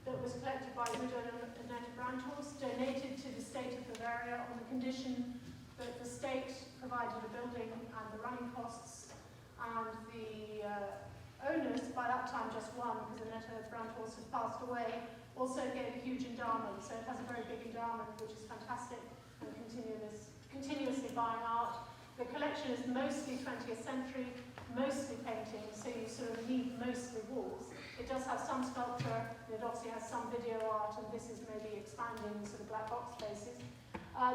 that was collected by widow Annette Brandhorst, donated to the state of Bavaria on the condition that the state provided a building and the running costs, and the owners, by that time just one, because Annette Brandhorst had passed away, also gave a huge endowment. So it has a very big endowment, which is fantastic, and continuously buying art. The collection is mostly 20th century, mostly painting, so you sort of need mostly walls. It does have some sculpture, and it obviously has some video art, and this is maybe expanding sort of black box spaces.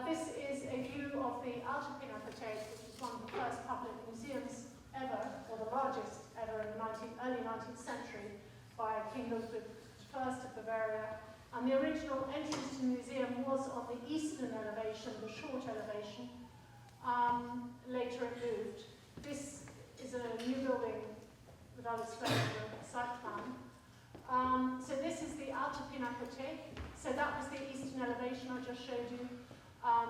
This is a view of the Outer Pinakothek, which is one of the first public museums ever, or the largest ever in the early 19th century, by King Ludwig I of Bavaria. And the original entrance to the museum was on the eastern elevation, the short elevation. Later it moved. This is a new building that I'll explain in the site plan. So this is the Outer Pinakothek. So that was the eastern elevation I just showed you.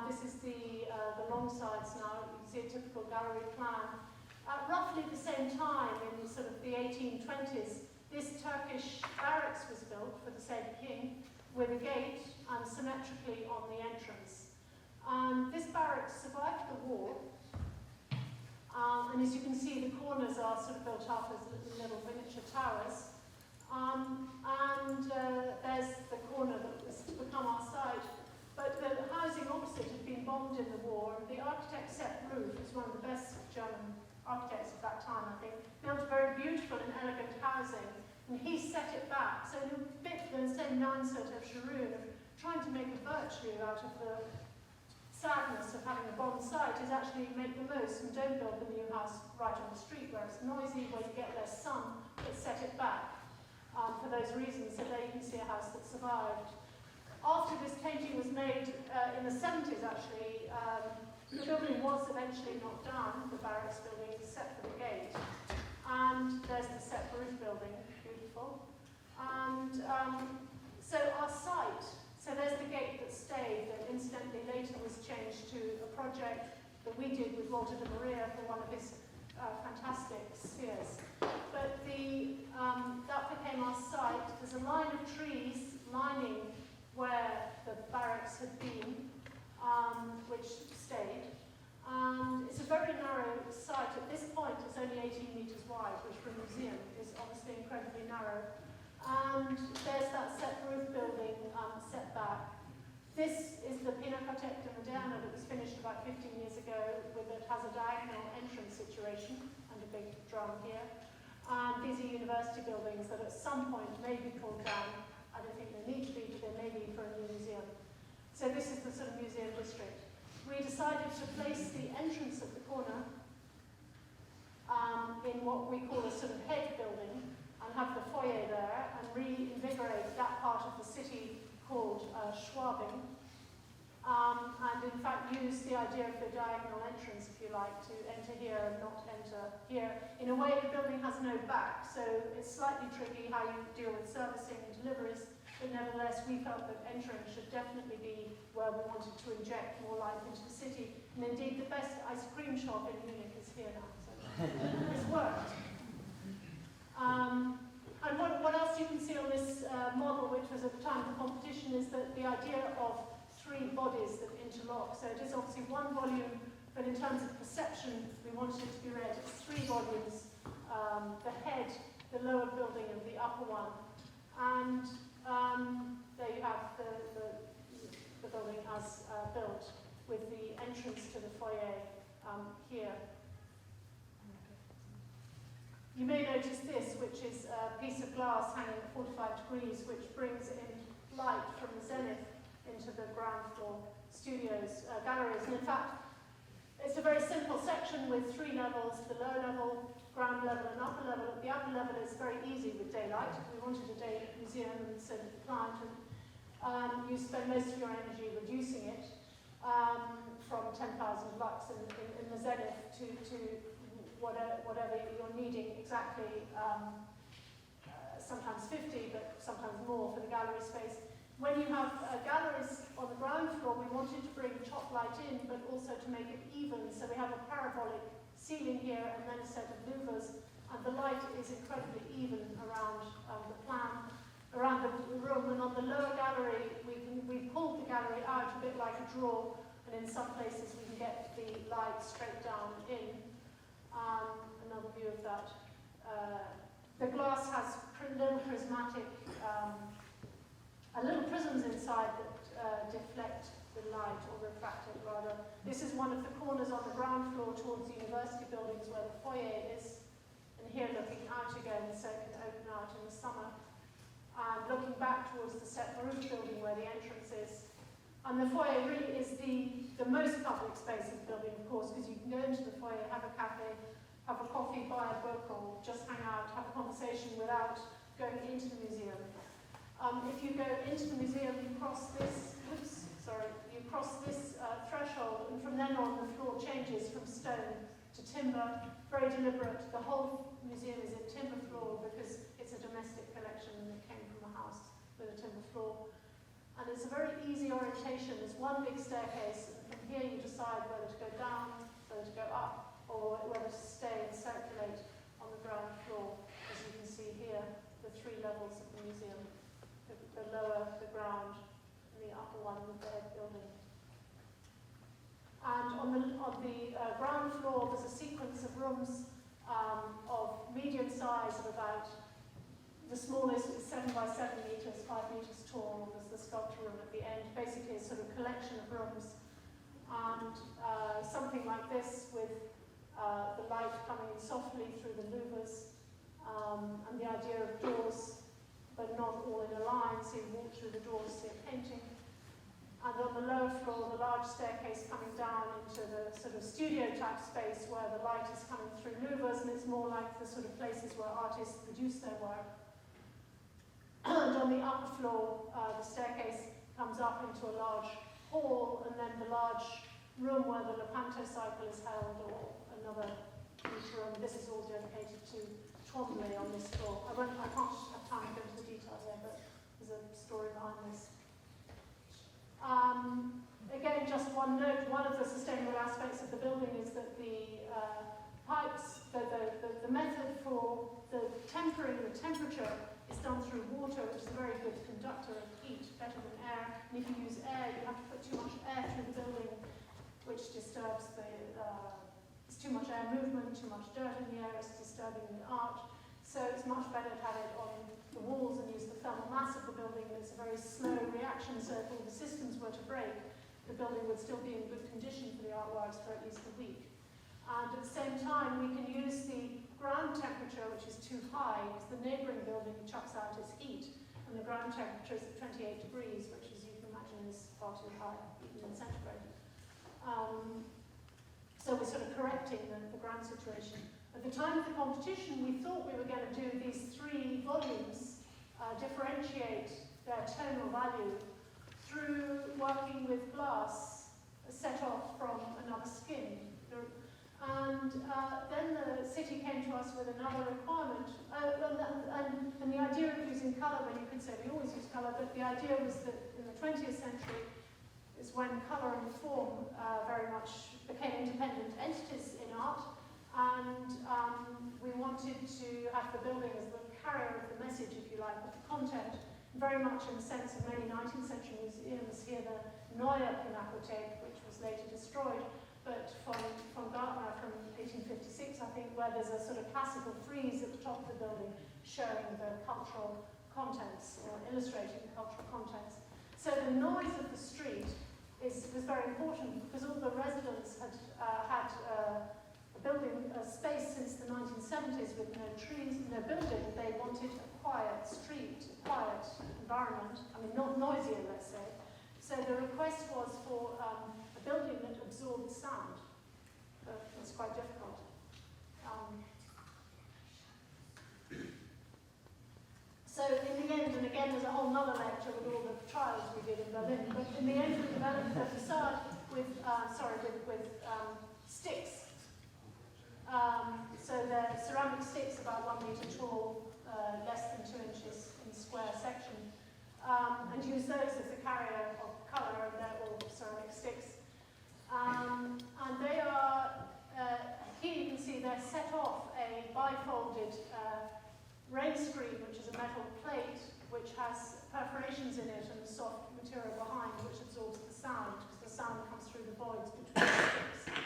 This is the long sides now. You can see a typical gallery plan. At roughly the same time, in sort of the 1820s, this Turkish barracks was built for the same king, with a gate and symmetrically on the entrance. This barracks survived the war, and as you can see, the corners are sort of built up as little miniature towers. There's the corner that was to become our site. But the housing opposite had been bombed in the war. The architect Sepp Ruf is one of the best German architects of that time, I think. Built very beautiful and elegant housing, and he set it back. So the bit, the same mindset of Sharoon, of trying to make a virtue out of the sadness of having a bomb site, is actually make the most and don't build the new house right on the street where it's noisy, where you get less sun, but set it back for those reasons. So there you can see a house that survived. After this painting was made in the 70s, actually, the building was eventually knocked down, the barracks building, except for the gate. And there's the separate building, beautiful. And so our site, so there's the gate that stayed, that incidentally later was changed to a project that we did with Walter de Maria for one of his fantastic spheres. But that became our site. There's a line of trees lining where the barracks had been, which stayed. And it's a very narrow site. At this point, it's only 18 metres wide, which for a museum is obviously incredibly narrow. And there's that set roof building set back. This is the Pinacoteca Moderna that was finished about 15 years ago, it has a diagonal entrance situation and a big drum here. And these are university buildings that at some point may be pulled down. I don't think they need to be, but they may be for a new museum. So this is the sort of museum district. We decided to place the entrance at the corner in what we call a sort of head building and have the foyer there and reinvigorate that part of the city called Schwabing. And in fact use the idea of the diagonal entrance, if you like, to enter here and not enter here. In a way, the building has no back, so it's slightly tricky how you deal with servicing and deliveries, but nevertheless, we felt that entering should definitely be where we wanted to inject more life into the city. And indeed, the best ice cream shop in Munich is here now, so it's worked. And what else you can see on this model, which was at the time of the competition, is that the idea of three bodies that interlock. So it is obviously one volume, but in terms of perception, we wanted it to be read as three volumes, the head, the lower building, and the upper one. And there you have the building as built, with the entrance to the foyer here. You may notice this, which is a piece of glass hanging at 45 degrees, which brings in light from the zenith into the ground floor studios, galleries. And in fact, it's a very simple section with three levels, the lower level, ground level and upper level. At the upper level it's very easy with daylight. We wanted a day museum, and so did the client. And you spend most of your energy reducing it from 10,000 lux in the zenith to whatever you're needing exactly, sometimes 50, but sometimes more for the gallery space. When you have galleries on the ground floor, we wanted to bring top light in, but also to make it even. So we have a parabolic ceiling here and then a set of louvers, and the light is incredibly even around the plan, around the room. And on the lower gallery, we pulled the gallery out a bit like a drawer, and in some places we can get the light straight down in. Another view of that. The glass has little prismatic, little prisms inside that deflect the light, or refract it rather. This is one of the corners on the ground floor towards the university buildings where the foyer is, and here looking out again, so it can open out in the summer. And looking back towards the Sauerbruch building where the entrance is. And the foyer really is the most public space of the building, of course, because you can go into the foyer, have a cafe, have a coffee, buy a book, or just hang out, have a conversation without going into the museum. If you go into the museum, you cross this, threshold, and from then on the floor changes from stone to timber, very deliberate. The whole museum is in timber floor because it's a domestic collection and it came from a house with a timber floor. And it's a very easy orientation. There's one big staircase, and from here you decide whether to go down, whether to go up, or whether to stay and circulate on the ground floor. As you can see here, the three levels of the museum. The lower, the ground, and the upper one with the head building. And on the ground floor, there's a sequence of rooms of medium size of about, the smallest is 7 by 7 meters, 5 meters tall. There's the sculpture room at the end, basically a sort of collection of rooms. And something like this with the light coming in softly through the louvers, and the idea of doors, but not all in a line, so you walk through the doors, see a painting. And on the lower floor, the large staircase coming down into the sort of studio type space where the light is coming through louvers, and it's more like the sort of places where artists produce their work. on the upper floor, the staircase comes up into a large hall, and then the large room where the Lepanto cycle is held, or another huge room. This is all dedicated to Twombly on this floor. I can't have time to go into the details there, but there's a story behind this. Again, just one note, one of the sustainable aspects of the building is that the pipes, the method for the tempering the temperature is done through water, which is a very good conductor of heat, better than air. And if you use air, you have to put too much air through the building, which disturbs it's too much air movement, too much dirt in the air, it's disturbing the art. So it's much better to have it on the walls and use the thermal mass of the building, and it's a very slow reaction, so if all the systems were to break, the building would still be in good condition for the artworks for at least a week. And at the same time, we can use the ground temperature, which is too high, because the neighbouring building chucks out its heat, and the ground temperature is at 28 degrees, which, as you can imagine, is far too high, even in centigrade. So we're sort of correcting the ground situation. At the time of the competition, we thought we were going to do these 3 volumes, differentiate their tonal value through working with glass set off from another skin. And then the city came to us with another requirement. And the idea of using colour, when you could say we always use colour, but the idea was that in the 20th century is when colour and form very much became independent entities in art. And we wanted to have the building as the carrier of the message, if you like, of the content, very much in the sense of many 19th century museums. Here the Neue Pinakothek, which was later destroyed, but from Gartner from 1856, I think, where there's a sort of classical frieze at the top of the building showing the cultural contents, or illustrating the cultural contents. So the noise of the street was very important, because all the residents had had a space since the 1970s with no trees, no building. They wanted a quiet street, a quiet environment, I mean, not noisier, let's say. So the request was for a building that absorbed sound. It's quite difficult. So in the end, and again, there's a whole other lecture with all the trials we did in Berlin, but in the end we developed the facade with sticks. So they're ceramic sticks about 1 metre tall, less than 2 inches in square section, and use those as a carrier of colour, and they're all ceramic sticks. And they are, here you can see they're set off a bifolded rain screen, which is a metal plate, which has perforations in it and a soft material behind, which absorbs the sound, because the sound comes through the voids between the sticks.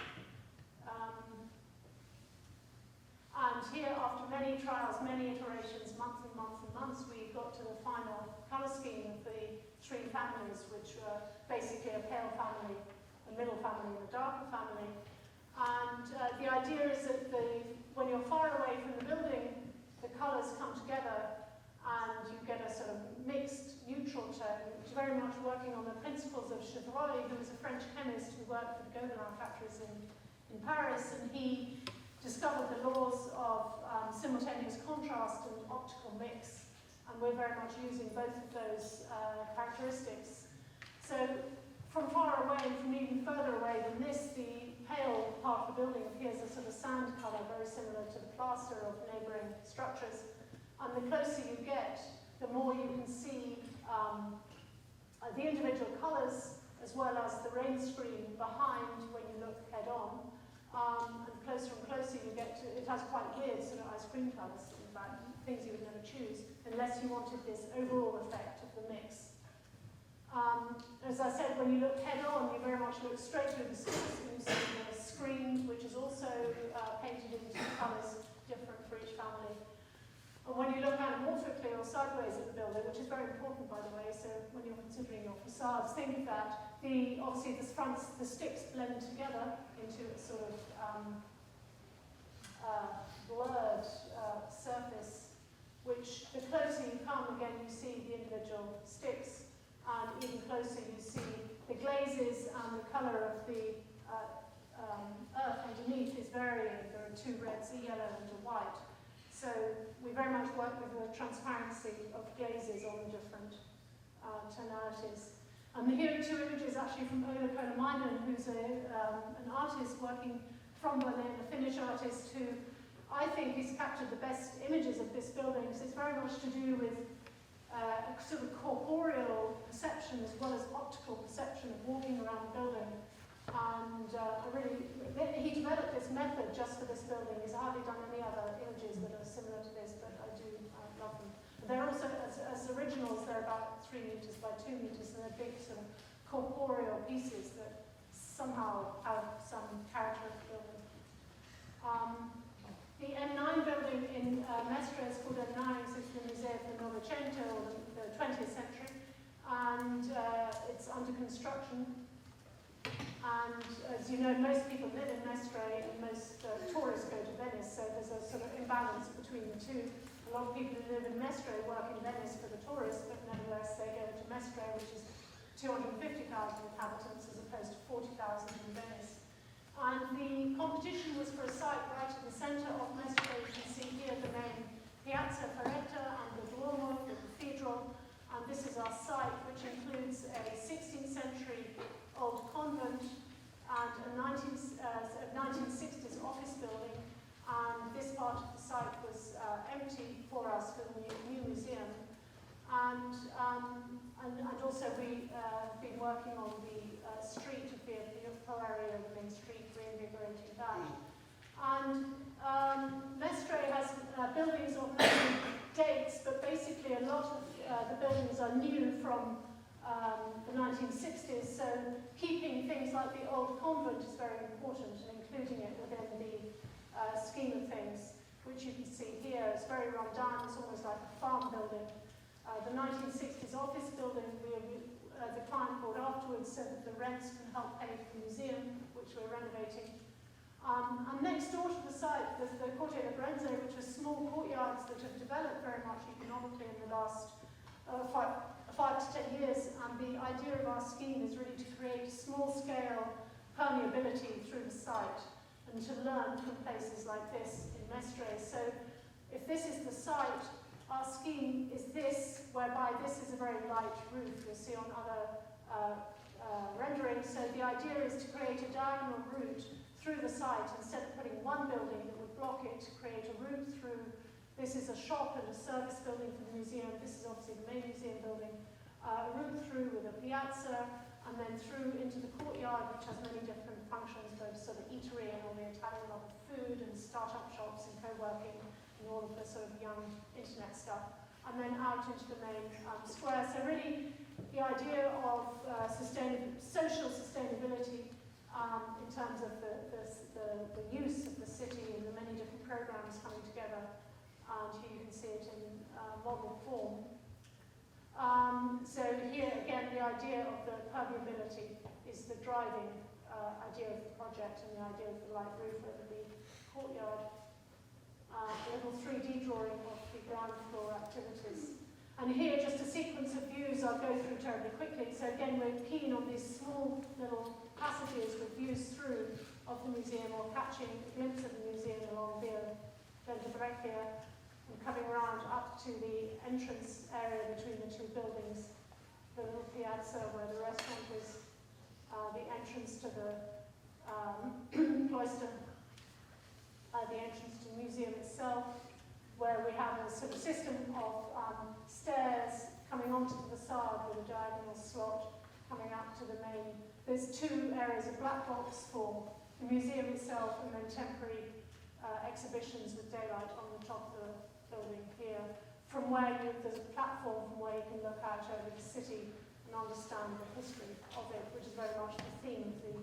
And here, after many trials, many iterations, months and months and months, we got to the final colour scheme of the 3 families, which were basically a pale family, a middle family, and a darker family. And the idea is that when you're far away from the building, the colours come together and you get a sort of mixed neutral tone, which is very much working on the principles of Chevreuil, who was a French chemist who worked for the Gobelin factories in Paris, and he discovered the laws of simultaneous contrast and optical mix, and we're very much using both of those characteristics. So from far away and from even further away than this, the pale part of the building appears a sort of sand colour, very similar to the plaster of neighbouring structures. And the closer you get, the more you can see the individual colours, as well as the rain screen behind when you look head on. And closer and closer you get to, it has quite weird sort of ice cream colours, in fact, things you would never choose, unless you wanted this overall effect of the mix. As I said, when you look head on, you very much look straight through the sticks, and you see the screen, which is also painted in 2 colours, different for each family. And when you look anamorphically or sideways at the building, which is very important, by the way, so when you're considering your facades, think of that. Obviously, the sticks blend together into a sort of blurred surface, which the closer you come, again, you see the individual sticks. And even closer you see the glazes, and the colour of the earth underneath is varying. There are 2 reds, a yellow and a white. So we very much work with the transparency of glazes on the different tonalities. And here are two images actually from Ola Kolamainen, who's an artist working from Berlin, a Finnish artist who I think has captured the best images of this building, because it's very much to do with a sort of corporeal perception as well as optical perception of walking around the building. And he developed this method just for this building. He's hardly done any other images that are similar to this, but I love them. They're also, as originals, they're about 3 meters by 2 meters, and they're big sort of corporeal pieces that somehow have some character of the building. The M9 building in Mestre is called M9, so it's the Museo del Novecento, or the 20th century, and it's under construction. And as you know, most people live in Mestre, and most tourists go to Venice, so there's a sort of imbalance between the two. A lot of people who live in Mestre work in Venice for the tourists, but nevertheless they go to Mestre, which is 250,000 inhabitants as opposed to 40,000 in Venice. And the competition was for a site right in the centre of Mestre. You can see here the main Piazza Ferretta and the Duomo, the cathedral. And this is our site, which includes a 16th century old convent and a 1960s office building. And this part of the site was empty for us for the new museum. And also we have been working on the street of the beautiful area of the main street, reinvigorating that. And Mestre has buildings of many dates, but basically a lot of the buildings are new from the 1960s, so keeping things like the old convent is very important, and including it within the scheme of things, which you can see here. It's very run down, it's almost like a farm building. The 1960s office building, the client bought afterwards so that the rents can help pay for the museum, which we're renovating. And next door to the site, there's the Corte de Brenze, which are small courtyards that have developed very much economically in the last 5 to 10 years. And the idea of our scheme is really to create small-scale permeability through the site and to learn from places like this in Mestre. So if this is the site, our scheme is this, whereby this is a very light roof you'll see on other renderings. So the idea is to create a diagonal route through the site instead of putting one building that would block it, to create a route through. This is a shop and a service building for the museum. This is obviously the main museum building. A route through with a piazza, and then through into the courtyard, which has many different functions, both sort of eatery and all the Italian love of food, and start-up shops and co-working, and all of the sort of young internet stuff. And then out into the main square. So really, the idea of social sustainability in terms of the use of the city and the many different programs coming together. And here you can see it in model form. So here again, the idea of the permeability is the driving idea of the project, and the idea of the light roof over the courtyard. A little 3D drawing of the ground floor activities. And here, just a sequence of views I'll go through terribly quickly. So again, we're keen on these small little passages with views through of the museum, or catching a glimpse of the museum along Via Breccia, and coming around up to the entrance area between the two buildings, the little piazza where the restaurant is, the entrance to the cloister, the entrance to the museum itself, where we have a sort of system of stairs coming onto the facade with a diagonal slot coming up to the main. There's 2 areas of black box for the museum itself, and then temporary exhibitions with daylight on the top of the building here, from where there's a platform from where you can look out over the city and understand the history of it, which is very much the theme of the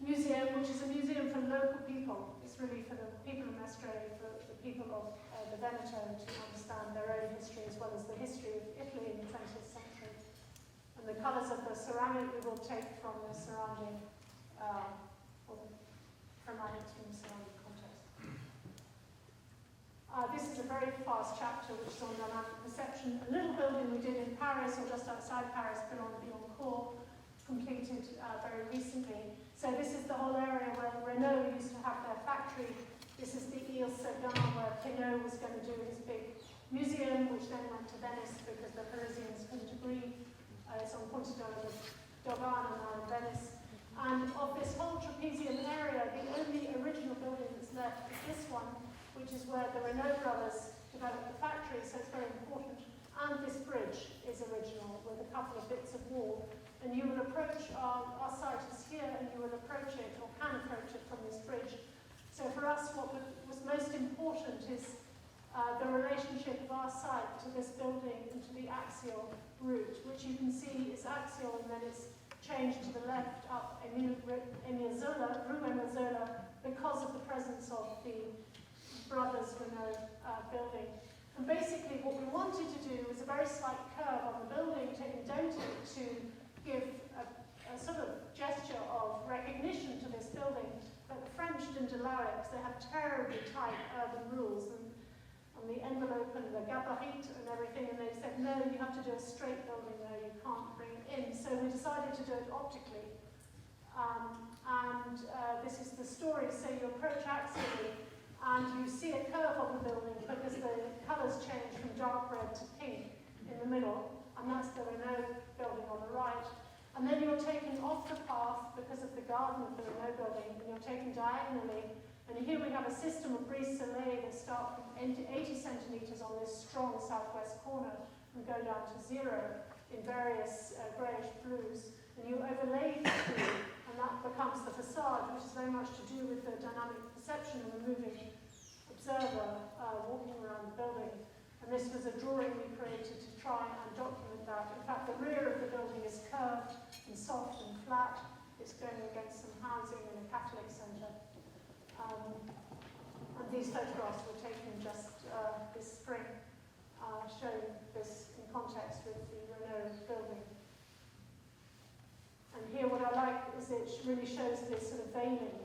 museum, which is a museum for local people. It's really for the people of Mestre, for the people of the Veneto, to understand their own history as well as the history of Italy in the 20th century. And the colours of the ceramic we will take from the surrounding, or the chromatics from the surrounding context. This is a very fast chapter which is on dynamic perception. A little building we did in Paris, or just outside Paris, Boulogne-Billancourt, completed very recently. So this is the whole area where Renault used to have their factory. This is the Ile Sedan, where Pinot was going to do his big museum, which then went to Venice because the Parisians couldn't agree. It's on Ponte Dogana now in Venice. And of this whole trapezium area, the only original building that's left is this one, which is where the Renault brothers developed the factory, so it's very important. And this bridge is original, with a couple of bits of wall. And you will approach, our site is here, and you will approach it, or can approach it from this bridge. So for us, what was most important is the relationship of our site to this building and to the axial route, which you can see is axial, and then it's changed to the left up Rue Emile-Zola, because of the presence of the Brothers Renault building. And basically what we wanted to do was a very slight curve on the building to indent it, to give a sort of gesture of recognition to this building. But the French didn't allow it because they have terribly tight urban rules and the envelope and the gabarit and everything, and they said, no, you have to do a straight building there, you can't bring it in. So we decided to do it optically. This is the story. So you approach axially, and you see a curve on the building because the colours change from dark red to pink in the middle, and that's the Renault building on the right. And then you're taken off the path because of the garden of the Renault building, and you're taken diagonally. And here we have a system of brise-soleil that start from 80 centimetres on this strong southwest corner and go down to 0 in various greyish blues. And you overlay the two, and that becomes the facade, which is very much to do with the dynamic perception of a moving observer walking around the building. And this was a drawing we created to try and document that. In fact, the rear of the building is curved and soft and flat. It's going against some housing in a Catholic centre. And these photographs were taken just this spring, showing this in context with the Renault building. And here what I like is it really shows this sort of veining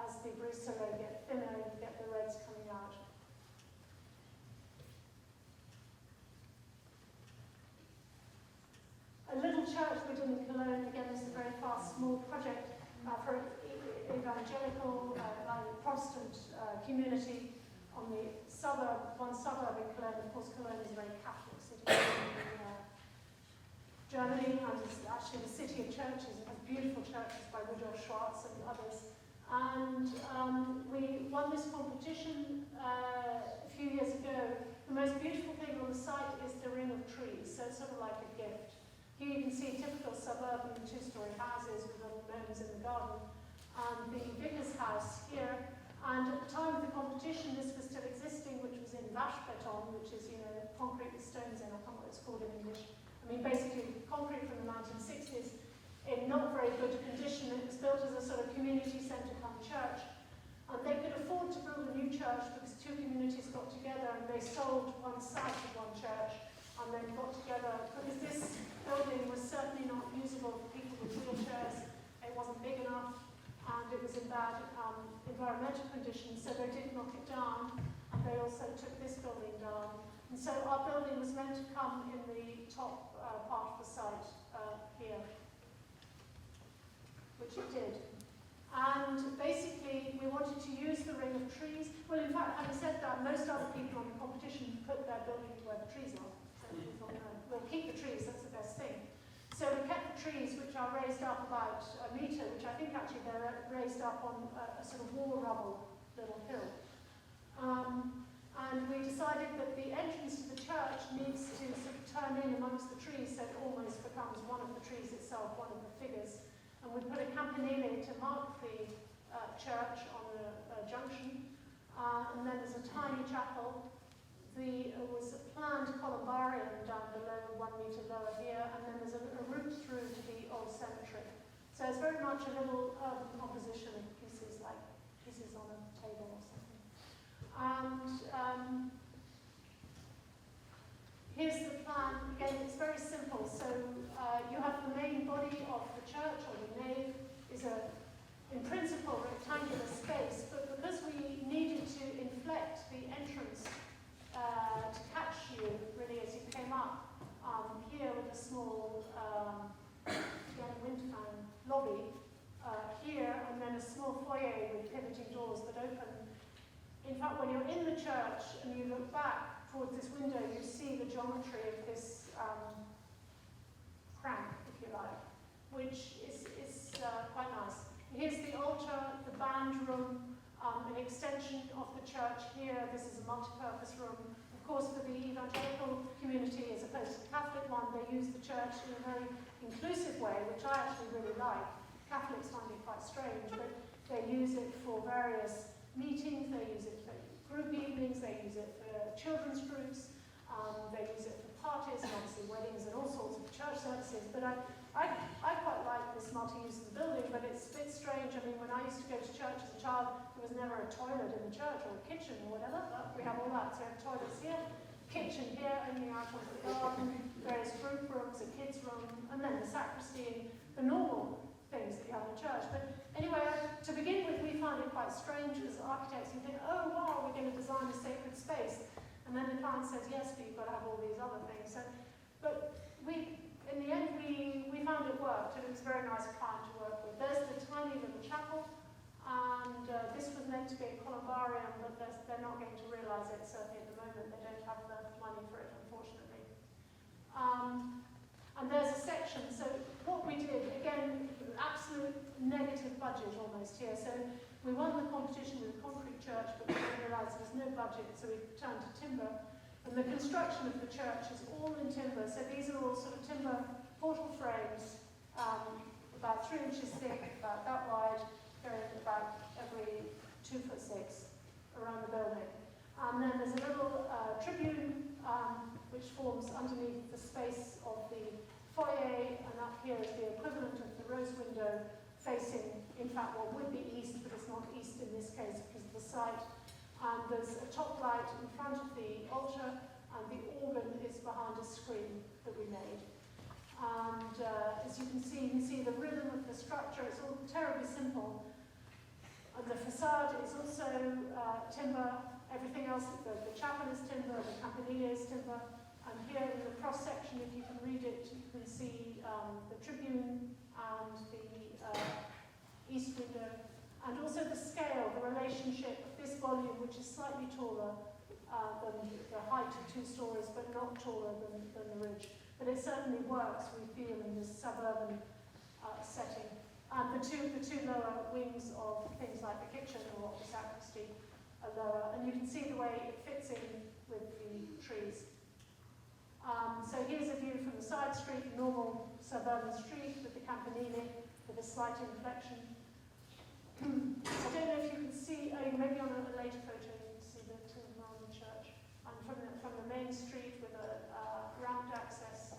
as the brise-soleil get thinner and you get the reds coming out. A little church we did in Cologne, again, this is a very fast, small project for evangelical, Protestant community on the suburb, one suburb in Cologne. Of course, Cologne is a very Catholic city in Germany, and it's actually the city of churches. It has beautiful churches by Rudolf Schwarz and others. And we won this competition a few years ago. The most beautiful thing on the site is the ring of trees, so it's sort of like a gift. Here you can see typical suburban two-storey houses with little gnomes in the garden. And the vicar's house here. And at the time of the competition, this was still existing, which was in Waschbeton, which is, concrete with stones in. I can't remember what it's called in English. I mean, basically, concrete from the 1960s in not very good condition. It was built as a sort of community centre come church. And they could afford to build a new church because two communities got together and they sold one site of one church and then got together, because this building was certainly not usable for people with wheelchairs. It wasn't big enough, and it was in bad environmental conditions, so they did knock it down, and they also took this building down. And so our building was meant to come in the top part of the site here, which it did. And basically, we wanted to use the ring of trees. Well, in fact, having said that, most other people on the competition put their building where the trees are. So we thought, no, we'll keep the trees, that's the best thing. So we kept the trees, which are raised up about a metre, which I think actually they're raised up on a sort of war rubble little hill. And we decided that the entrance to the church needs to sort of turn in amongst the trees, so it almost becomes one of the trees itself, one of the figures. And we put a campanile to mark the church on a junction. And then there's a tiny chapel. There was a planned columbarium down below, 1 metre lower here, and then there's a route through to the old cemetery. So it's very much a little urban composition of pieces, like pieces on a table or something. And here's the plan. Again, it's very simple. So you have the main body of the church, or the nave, is in principle, rectangular space, but because we needed to inflect the entrance to catch you, really, as you came up, here with a small wind fan lobby here, and then a small foyer with pivoting doors that open in fact, when you're in the church and you look back towards this window, you see the geometry of this crank, if you like, which is quite nice. Here's the altar, the band room, an extension of the church here. This is a multi-purpose room. Of course, for the evangelical community, as opposed to the Catholic one, they use the church in a very inclusive way, which I actually really like. Catholics find it quite strange, but they use it for various meetings, they use it for group evenings, they use it for children's groups, they use it for parties, and obviously weddings and all sorts of church services. But I quite like this multi-use of the building, but it's a bit strange. I mean, when I used to go to church as a child, there was never a toilet in the church or a kitchen or whatever. But we have all that. So we have toilets here, kitchen here, only out onto the garden, various group rooms, a kids' room, and then the sacristy and the normal things that you have in a church. But anyway, to begin with, we find it quite strange as architects. You think, oh wow, we're going to design a sacred space. And then the client says, yes, but you've got to have all these other things. So, but in the end, we found it worked, and it was a very nice client to work with. There's the tiny little chapel, and this was meant to be a columbarium, but they're not going to realise it, certainly at the moment. They don't have the money for it, unfortunately. And there's a section, so what we did, again, absolute negative budget almost here. So we won the competition with a concrete church, but we realised there was no budget, so we turned to timber. And the construction of the church is all in timber. So these are all sort of timber portal frames, about 3 inches thick, about that wide, going about every 2'6" around the building. And then there's a little tribune which forms underneath the space of the foyer, and up here is the equivalent of the rose window facing, in fact, what would be east, but it's not east in this case because of the site. And there's a top light in front of the altar, and the organ is behind a screen that we made. And as you can see the rhythm of the structure. It's all terribly simple. And the facade is also timber. Everything else, the chapel is timber, the campanile is timber. And here in the cross-section, if you can read it, you can see the tribune and the east window. And also the scale, the relationship of this volume, which is slightly taller than the height of 2 stories, but not taller than the ridge. But it certainly works, we feel, in this suburban setting. And the two lower wings of things like the kitchen or the sacristy are lower. And you can see the way it fits in with the trees. So here's a view from the side street, normal suburban street with the campanile with a slight inflection. I don't know if you can see, maybe on a later photo you can see the timber on the church. And from the main street with a ramped access.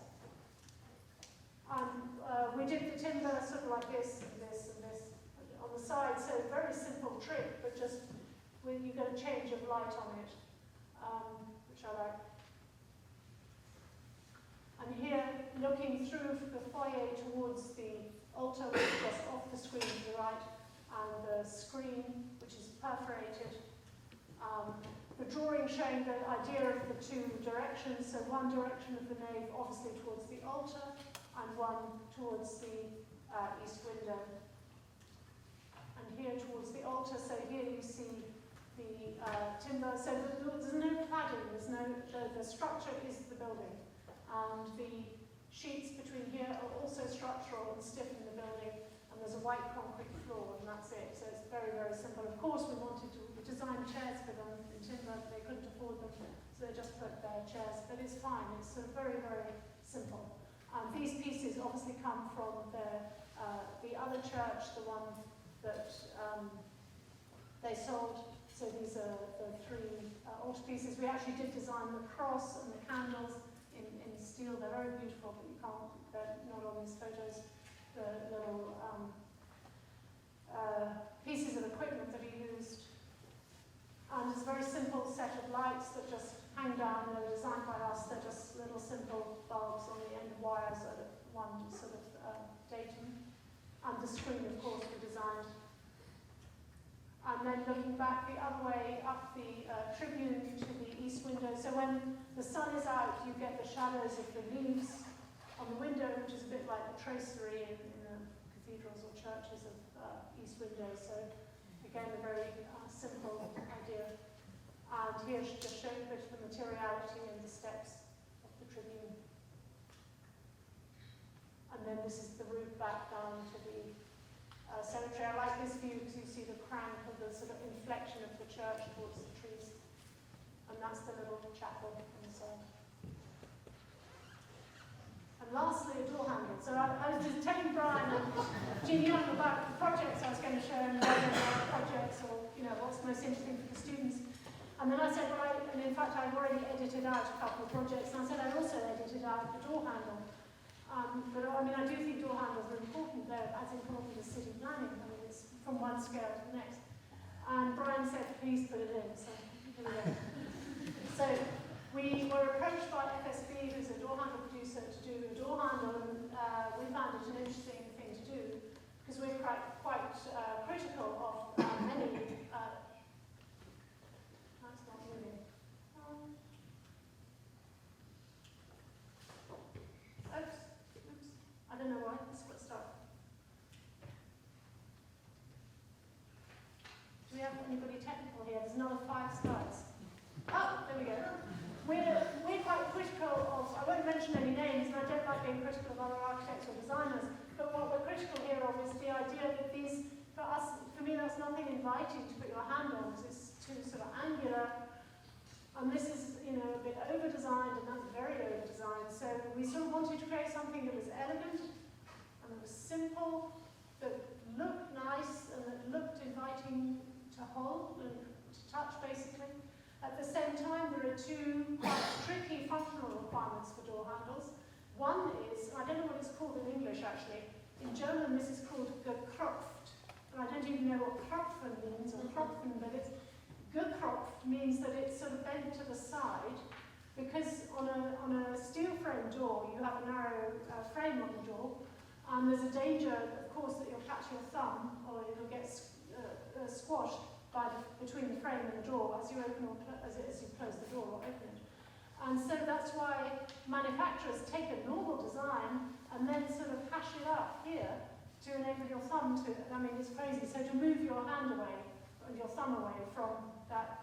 And we did the timber sort of like this and this and this on the side, so very simple trick, but just when you get a change of light on it, which I like. And here, looking through the foyer towards the altar, which is just off the screen to the right, and the screen, which is perforated. The drawing showing the idea of the 2 directions, so one direction of the nave obviously towards the altar, and one towards the east window. And here towards the altar, so here you see the timber, so there's no cladding, the structure is the building. And the sheets between here are also structural and stiffen the building, and there's a white concrete floor, and that's it. So it's very, very simple. Of course, we designed chairs for them in timber, they couldn't afford them, so they just put their chairs. But it's fine, it's sort of very, very simple. And these pieces obviously come from the other church, the one that they sold. So these are the 3 altar pieces. We actually did design the cross and the candles in steel. They're very beautiful, but you can't, they're not on these photos. The little pieces of equipment that are used. And it's a very simple set of lights that just hang down. They're designed by us. They're just little simple bulbs on the end of wires at one sort of datum. And the screen, of course, we designed. And then looking back the other way, up the tribune to the east window. So when the sun is out, you get the shadows of the leaves on the window, which is a bit like the tracery in the cathedrals or churches of east windows. So again, a very simple idea. And here she just showed a bit of the materiality and the steps of the tribune. And then this is the route back down to the cemetery. I like this view because you see the crank of the sort of inflection of the church towards the trees. And that's the little chapel and so on. And lastly, a door handle. So I was just telling Brian and Jin Young about the projects I was going to show and whether they are projects or, you know, what's most interesting for the students. And then I said, well, and in fact, I've already edited out a couple of projects, and I said I also edited out the door handle. But I mean, I do think door handles are important, though, as important as city planning. I mean, it's from one scale to the next. And Brian said, please put it in, so here we go. So we were approached by FSB, who's a door handle producer, to do a door handle, and we found it an interesting thing to do, because we're quite critical of many that's not moving. Oops. I don't know why, this got stuck. Do we have anybody technical here? There's another 5 slides. Oh, there we go. We're quite critical of, I won't mention any names, and I don't like being critical of other architects or designers, but what we're critical here of is the idea that these, for me, that's nothing inviting to put your hand on, because it's too sort of angular. And this is, you know, a bit over-designed, and that's very over-designed. So we sort of wanted to create something that was elegant, and that was simple, that looked nice, and that looked inviting to hold and to touch, basically. At the same time, there are 2 quite tricky functional requirements for door handles. One is, I don't know what it's called in English, actually. In German, this is called gekropft. And I don't even know what Kropfen means, or Kropfen, but it's gekropft means that it's sort of bent to the side, because on a steel frame door, you have a narrow frame on the door, and there's a danger, of course, that you'll catch your thumb, or it'll get squashed between the frame and the door as you open or as you close the door or open it. And so that's why manufacturers take a normal design and then sort of hash it up here to enable your thumb to, I mean, it's crazy. So to move your hand away, or your thumb away from that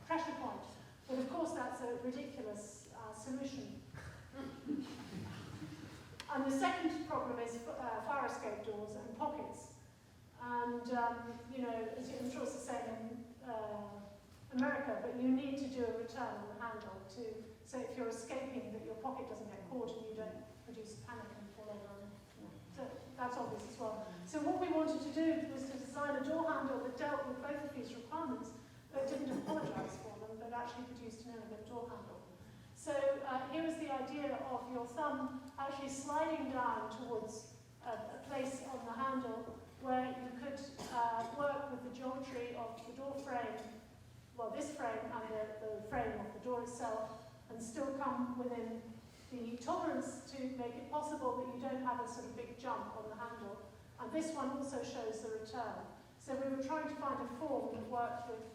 pressure point. But of course that's a ridiculous solution. And the second problem is fire escape doors and pockets. And, you know, I'm sure it's the same in America, but you need to do a return on the handle so if you're escaping, that your pocket doesn't get caught and you don't produce panic and fall over. You know. So that's obvious as well. So what we wanted to do was to design a door handle that dealt with both of these requirements, but didn't apologise for them, but actually produced an elegant door handle. So here is the idea of your thumb actually sliding down towards a place on the handle where you could work with the geometry of the door frame, well, this frame and the frame of the door itself, and still come within the tolerance to make it possible that you don't have a sort of big jump on the handle. And this one also shows the return. So we were trying to find a form that worked with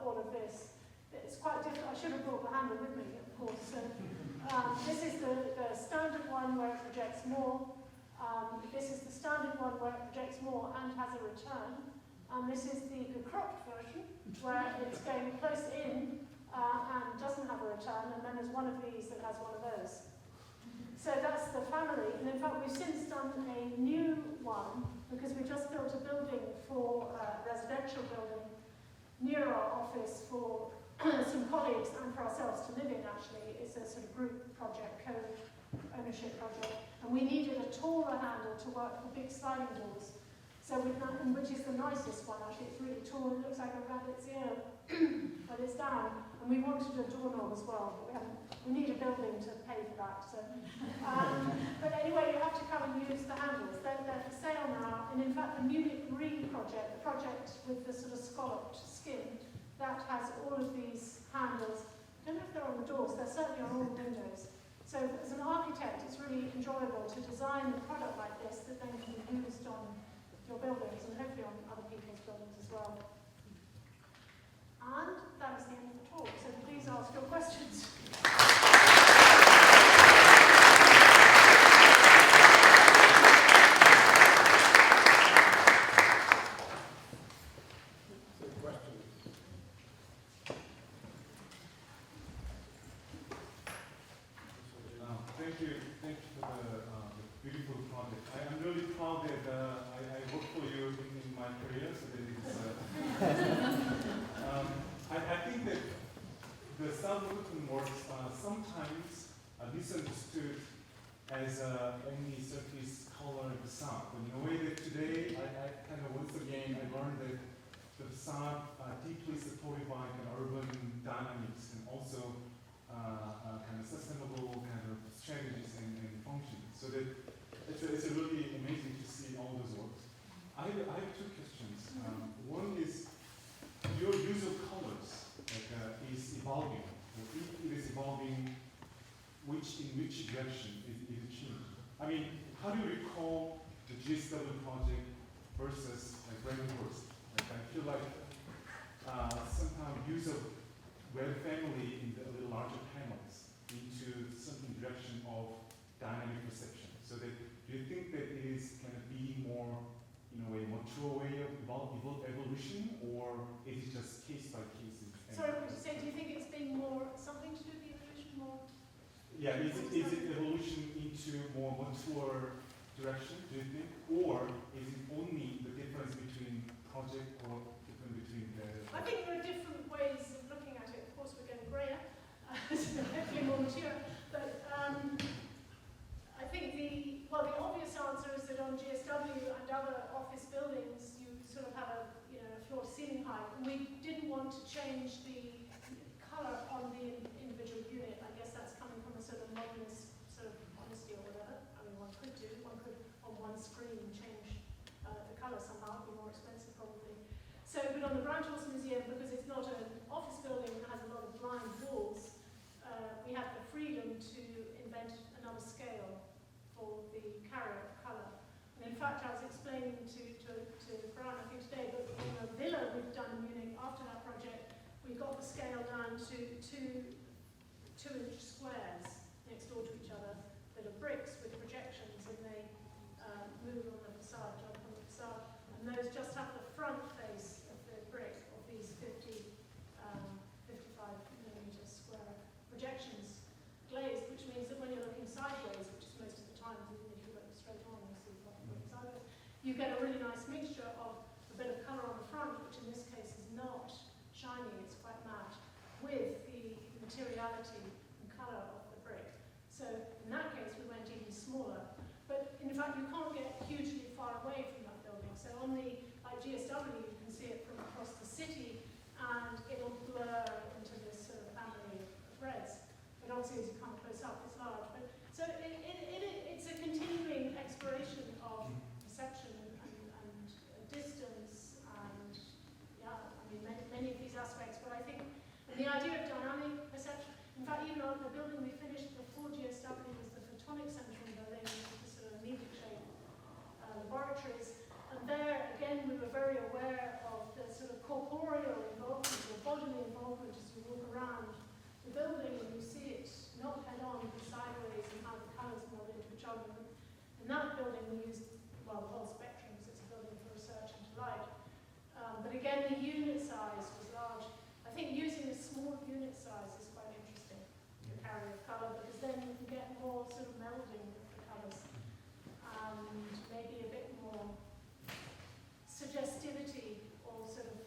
all of this. It's quite different. I should have brought the handle with me, of course. So this is the standard one where it projects more. This is the standard one where it projects more and has a return. And this is the gekropft version, where it's going close in and doesn't have a return, and then there's one of these that has one of those. So that's the family. And in fact, we've since done a new one, because we just built a building for a residential building near our office for some colleagues and for ourselves to live in, actually. It's a sort of group project, co-ownership project. And we needed a taller handle to work for big sliding doors. So which is the nicest one, actually. It's really tall. It looks like a rabbit's ear, but it's down. And we wanted a doorknob as well, but we need a building to pay for that. So, but anyway, you have to come and use the handles. They're for sale now. And in fact, the Munich Re project, the project with the sort of scalloped skin, that has all of these handles. I don't know if they're on the doors. They're certainly on all the windows. So as an architect, it's really enjoyable to design a product like this that then can be used on your buildings and hopefully on other people's buildings as well. And that is the end of the talk. So please ask your questions. thank you for the beautiful project. I'm really proud that I worked for you in my career, so that it's. I think that the Sauerbruch Hutton works sometimes misunderstood as only surface color and facade. But in a way that today, I kind of once again I learned that the facade deeply supported by kind of urban dynamics and also kind of sustainable kind of strategies and functions. So that it's a really amazing to see all those works. I have two questions. One is your use of colors is evolving. If it is evolving, in which direction is it changing? I mean, how do you recall the GSW project versus Bradenhurst? I feel like somehow use of web family in the little larger panels into certain direction of dynamic perception. So that do you think that it is kind of being more, in a way, mature way of evolution, or is it just case by case? Sorry, would you say, do you think it's being more something to do with the evolution more? Yeah, is it evolution into more mature direction, do you think? Or is it only the difference between project or difference between the... I think there are different ways of looking at it. Of course, we're getting grayer, hopefully more mature. But I think the obvious answer is that on GSW and other office buildings, you sort of have a floor to ceiling height. And we didn't want to change the colour on the individual unit. I guess that's coming from a sort of modernist sort of honesty or whatever. I mean, one could on one screen change the colour somehow. It'd be more expensive probably. So, but on the Branchhorse Museum, because it's not an office building that has a lot of blind walls, we have the freedom to invent another scale for the carrier of colour. And in fact, I was explaining to Brian, I think today, that in a villa we've done in Munich after that project, we got the scale down to 2-inch squares next door to each other that are bricks with projections, and they move on the facade, jump on the facade, and those just have the front face of the brick of these 55mm square projections glazed, which means that when you're looking sideways, which is most of the time, even if you look straight on, you see what you're looking sideways, you get a really nice mixture of a bit of colour on the front, which in this case is not shiny, it's quite matte, with the materiality and colour of the brick. So in that case, we went even smaller. But in fact, you can't get hugely far away from that building. So on the GSW, you can see it from across the city, and it'll blur into this sort of family of reds. But obviously, as you come close up, it's large. But so it's a continuing exploration of perception and distance, and many of these aspects. But I think the idea of dynamic perception. In fact, even on the building we finished before GSW was the Photonic Centre in Berlin, which is the sort of needle-shaped laboratories. And there, again, we were very aware of the sort of corporeal involvement or bodily involvement as you walk around the building and you see it not head-on but sideways, and how the colours mold into each other. In that building we used, the whole spectrum, because it's a building for research into light. But again, the unit size was large. I think using a small unit size is quite interesting, the carrier of colour, because then you can get more sort of melding of the colours, and maybe a bit more suggestivity, or sort of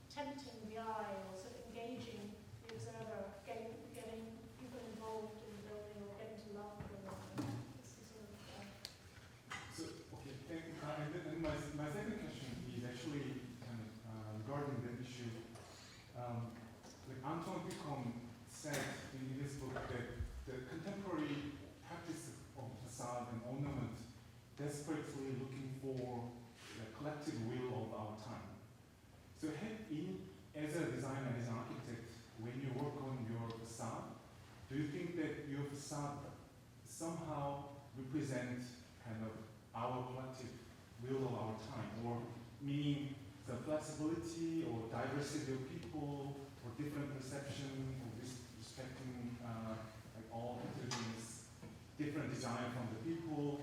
tempting the eye, or sort of engaging the observer, getting people involved in the building, or getting to love the building. So, okay, and my second question is actually kind of regarding the issue. Like Anton Bucon said in his book that the contemporary practice of facade and ornament desperately looking for the collective will of our time. So as a designer, as an architect, when you work on your facade, do you think that your facade somehow represents kind of our collective will of our time, or meaning the flexibility or diversity of people, or different perception, or respecting like all intelligence, different design from the people?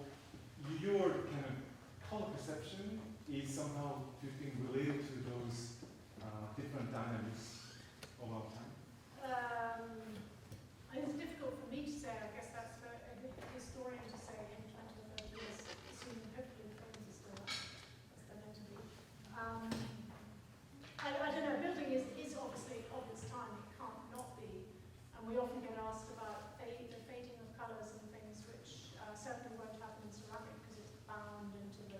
Your kind of color perception is somehow, do you think, related to those different dynamics of our time? It's difficult for me to say. I guess that's And we often get asked about the fading of colours and things, which certainly won't happen in ceramic because it's bound into the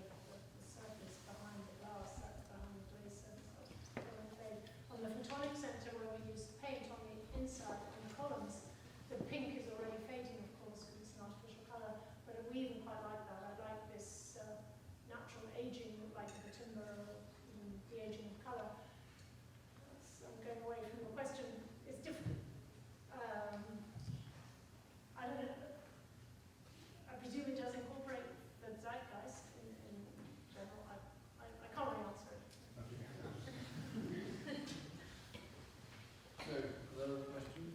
surface behind the glass, that's behind the glaze surface. So it won't fade. On the photonic centre, where we use paint on the inside on the columns, the pink is already fading, of course, because it's an artificial colour. But we even quite like that. I like this natural aging, like the timber, the aging of colour. I'm going away from your question. It's different. I don't know. I presume it does incorporate the zeitgeist in general. I can't really answer it. So, other questions?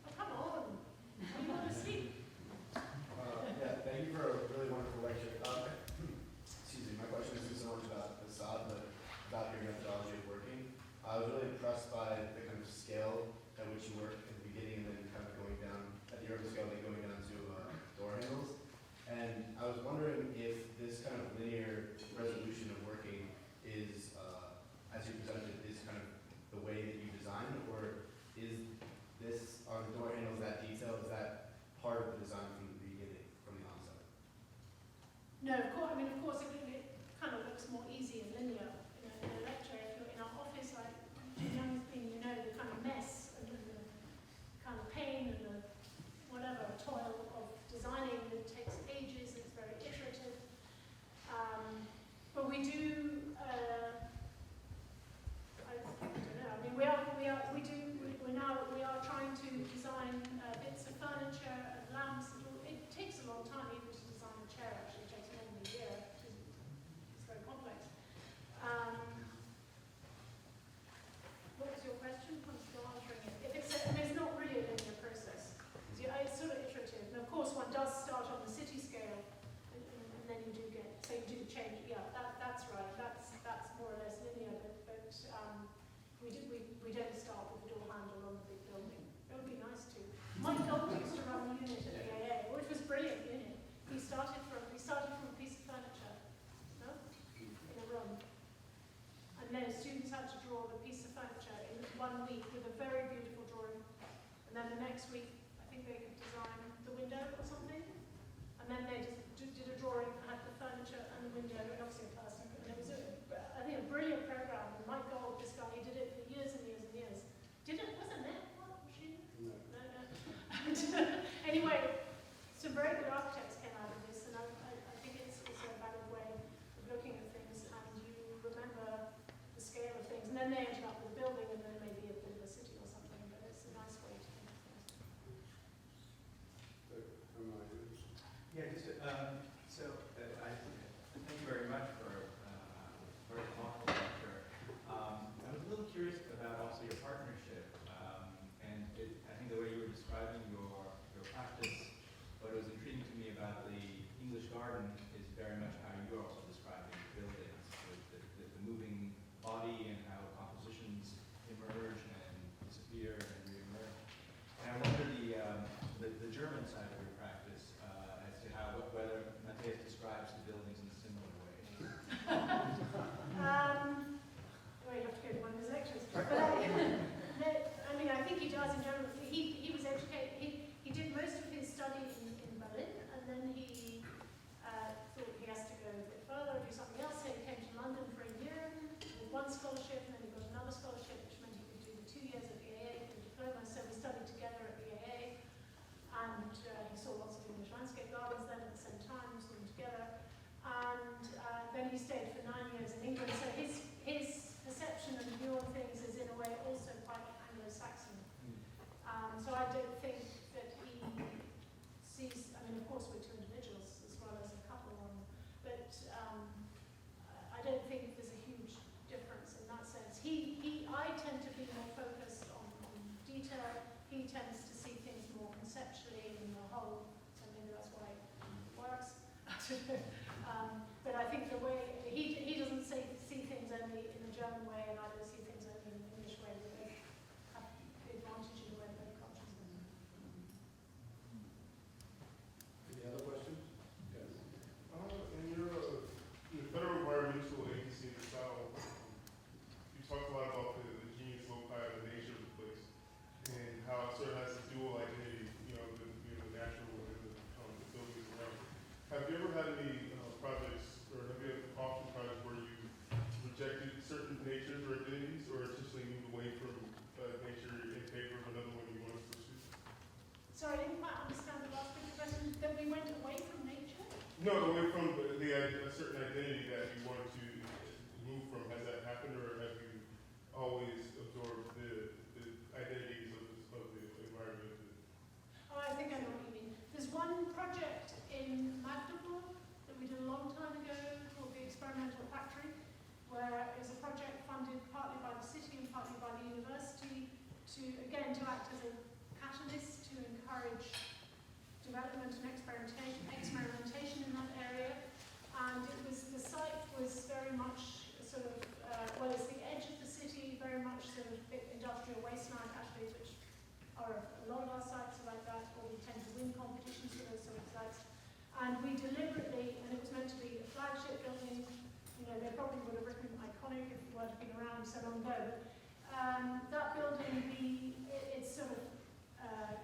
Oh, come on. Are you want to sleep? Yeah, thank you for a really wonderful lecture. Excuse me, my question isn't so much about Façade, but about your methodology of working. I was really impressed by the kind of scale at which you work at the beginning and then kind of going down, at the urban scale, then going down to door handles. And I was wondering if this kind of linear resolution of working is, as you presented, is kind of the way that you design, or is this, are the door handles that detailed? Is that part of the design from the beginning, from the onset? No, of course. I mean, of course, it kind of looks more easy and linear in a lecture. If you're in our office, like Jin Young Song, you know, the kind of mess and the kind of pain and the whatever toil of designing that takes ages and it's very iterative. But we do. I don't know. I mean, we are trying to design bits of furniture and lamps. It takes a long time even to design a chair. Actually, it takes more than a year. It's very complex. What was your question? I'm still answering it. If it's, I mean, it's not really a linear process. It's sort of iterative. And of course, one does start on the city scale, and then you do get, so you do change. Yeah, that's right. That's more or less linear. But we don't start with the door handle on the big building. It would be nice to. Mike Gold used to run the unit at the AA, which was a brilliant unit. He started from a piece of furniture, no, in a room. And then students had to draw the piece of furniture in 1 week with a very beautiful drawing. And then the next week, I think they could design the window or something. And then they just did a drawing that had the furniture and the window, and obviously a person. And it was, I think, a brilliant program. And Mike Gold, this guy, he did it for years and years and years. Wasn't Annette one? She? No. Anyway, some very good architects came out of this, and I think it's a valid way of looking at things, and you remember the scale of things, and then they ended up with a building, and then maybe a bit of a city or something, but it's a nice way to think of things. Yeah, just I thank you very much for a thoughtful lecture. I was a little curious about also your partnership, and I think the way you were describing your practice, what was intriguing to me about the English garden is very much how you're also describing buildings, the moving body and how compositions emerge and disappear and reemerge. And I wonder the German side of your practice as to whether Matthias describes the buildings in a similar way. Well, you have to go to one of his lectures. But I mean, I think he does in general. He was educated. He did most of his study in Berlin, and then he thought he has to go a bit further and do something else. So he came to London for a year with one scholarship, and then he got another scholarship, which meant he could do the 2 years at the AA for the diploma. So we studied together at the AA, and he saw lots of English landscape gardens then at the same time, we saw them together. And then he stayed for 9 years in England. So his perception and view on things is in a way also quite Anglo-Saxon. So I don't think that he sees, I mean, of course we're two individuals as well as a couple, but I don't think there's a huge difference in that sense. I tend to be more focused on detail. He tends to see things more conceptually in the whole, so maybe that's why it works. But I think the way, he doesn't see things only in the German way, and I don't see things only in the English way, but they have the advantage in the way both cultures do. Any other questions? Yes. In your federal environmental agency in the South, you talked a lot about the genius loci, the nature No, away from a certain identity that you want to move from. Has that happened, or have you always absorbed the identities of the environment? Oh, I think I know what you mean. There's one project in Magdeburg that we did a long time ago called the Experimental Factory, where it was a project funded partly by the city and partly by the university to, again, to act as a catalyst to encourage development and experimentation in that area. And the site was very much sort of, well, it's the edge of the city, very much sort of industrial wasteland actually, which are a lot of our sites are like that, or we tend to win competitions for those sort of sites. And we deliberately, and it was meant to be a flagship building, you know, they probably would have written iconic if it weren't been around so long ago, but that building, it's sort of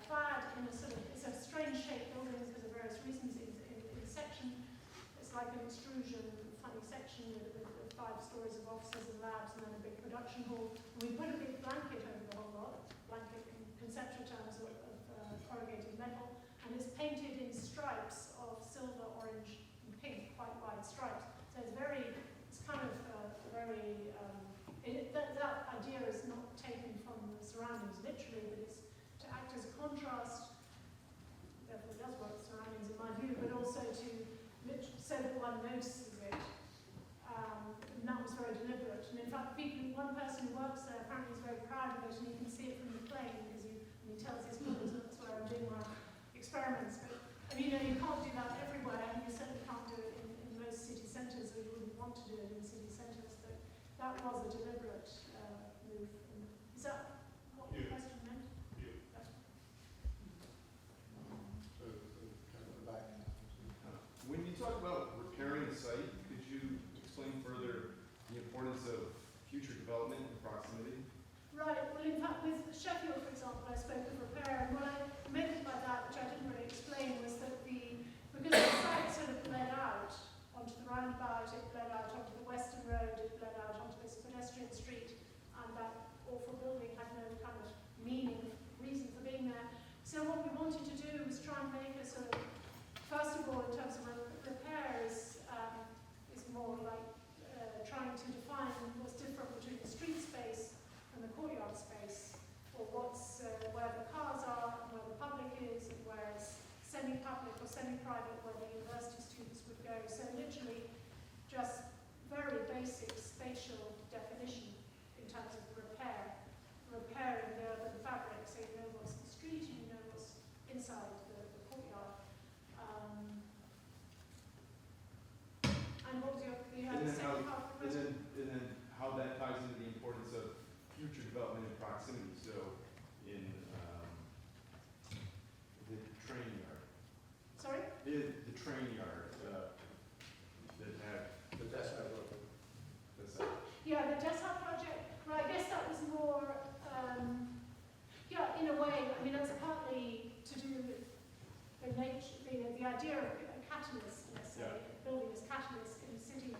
clad in a sort of, it's a strange shaped building because of various reasons in section. It's like an extrusion, funny section with 5 stories of offices and labs and then a big production hall. And we put a big blanket over the whole lot, blanket in conceptual terms of corrugated metal, and it's painted in stripes of silver, orange, and pink, quite wide stripes. So it's kind of very, that idea is not taken from the surroundings literally, but it's to act as a contrast, therefore it does work with surroundings in my view, but also to so that one notices it. And that was very deliberate. And in fact, one person who works there apparently is very proud of it, and you can see it from the plane because he tells his colleagues that's where I'm doing my experiments. But I mean, you know, you can't do that everywhere, and you certainly can't do it in most city centres, or you wouldn't want to do it in city centres. But that was a deliberate move. And is that what your question meant? Yeah. Kind of the back. When you talk about repairing the site, could you explain further the importance of future development and proximity? Right, well in fact with Sheffield, for example, I spoke of repair, and what I meant by that, which I didn't really explain, was that because the site sort of bled out onto the roundabout, it bled out onto the Western Road, it bled out onto this pedestrian street, and that awful building had no kind of reason for being there. So what we wanted to do was try and make a sort of, first of all, in terms of repair is more like trying to define what's different between the street space and the courtyard space, or what's where the cars are, and where the public is, and where it's semi-public or semi-private, where the university students would go. So literally just very basic spatial definition in terms of repairing the urban fabric, so you know what's the street and you know what's inside the courtyard. And what was you had the second part of the question? And then how that ties into the importance of future development and proximity. So in the train yard. Sorry? The train yard that had The desk I wrote. this. Yeah, the Dessau project, well, I guess that was more, yeah, in a way, I mean, that's partly to do with the nature, the idea of a catalyst, let's say, building as catalyst in the city,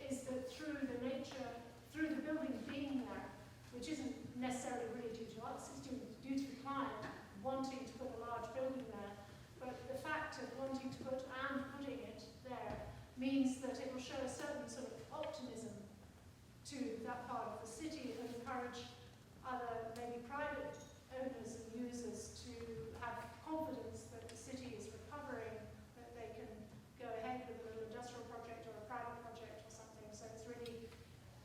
is that through the nature, through the building being there, which isn't necessarily really due to us, it's due to the client wanting to put a large building there, but the fact of wanting to put and putting it there means that it will show a certain sort of optimism to that part of the city and encourage other, maybe private owners and users to have confidence that the city is recovering, that they can go ahead with a little industrial project or a private project or something. So it's really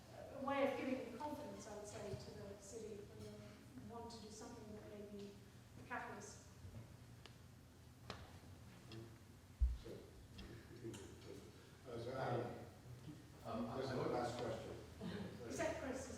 a way of giving confidence, I would say, to the city when they want to do something that may be a catalyst. I have a last question. Except Chris.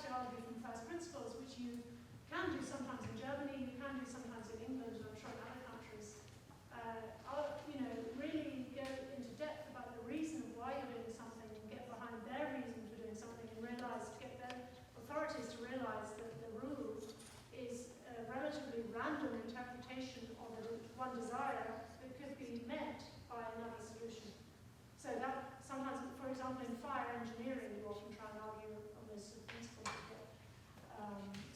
to argue from first principles, which you can do sometimes in Germany, you can do sometimes in England, and I'm sure in other countries, really go into depth about the reason of why you're doing something and get behind their reason for doing something and get their authorities to realize that the rule is a relatively random interpretation of one desire that could be met by another solution. So that sometimes, for example, in fire engineering, you often try and argue on those sort of principles of what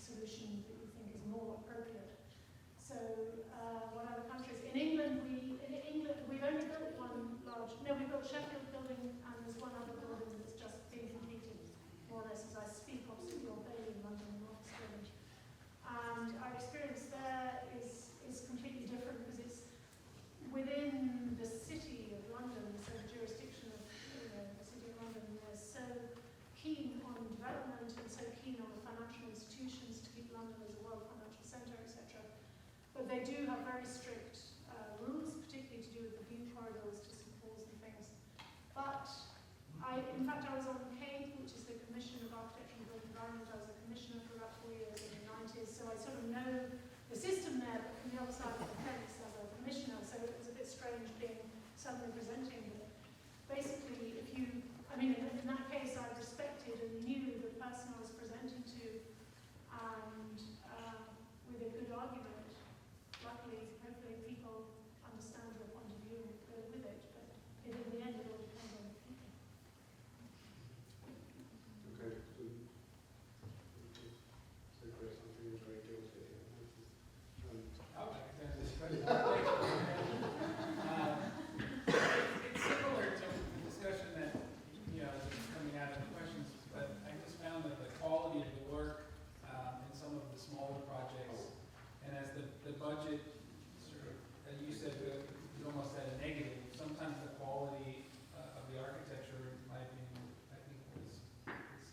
solution that you think is more appropriate. So what other countries? In England, we've only built one large. No, we built Sheffield building, and there's one other building that's just being completed, more or less as I speak, opposite the Old Bailey in London, North Village. And our experience there is completely different because it's within the city of London, so the jurisdiction of the city of London. They're so keen on development and so keen on financial institutions to keep London as a world financial centre, etc. But they do have very strict rules, particularly to do with the view corridors to St Paul's and things. But in fact, I was on CAPE, which is the Commission of Architecture and Built Environment. I was a commissioner for about 4 years in the 90s, so I sort of know the system there, but from the other side of the fence as a commissioner, so it was a bit strange being suddenly presenting. But basically, in that case, I respected and knew the person I was presenting to, and with a good argument, luckily, hopefully people understand your point of view and go with it, but in the end, it all depends on the people. Okay, so Chris, I'm feeling very guilty here. It's similar to the discussion that that's coming out of the questions, but I just found that the quality of the work in some of the smaller projects, and as the budget sort of, as you said, is almost at a negative. Sometimes the quality of the architecture, in my opinion, I think was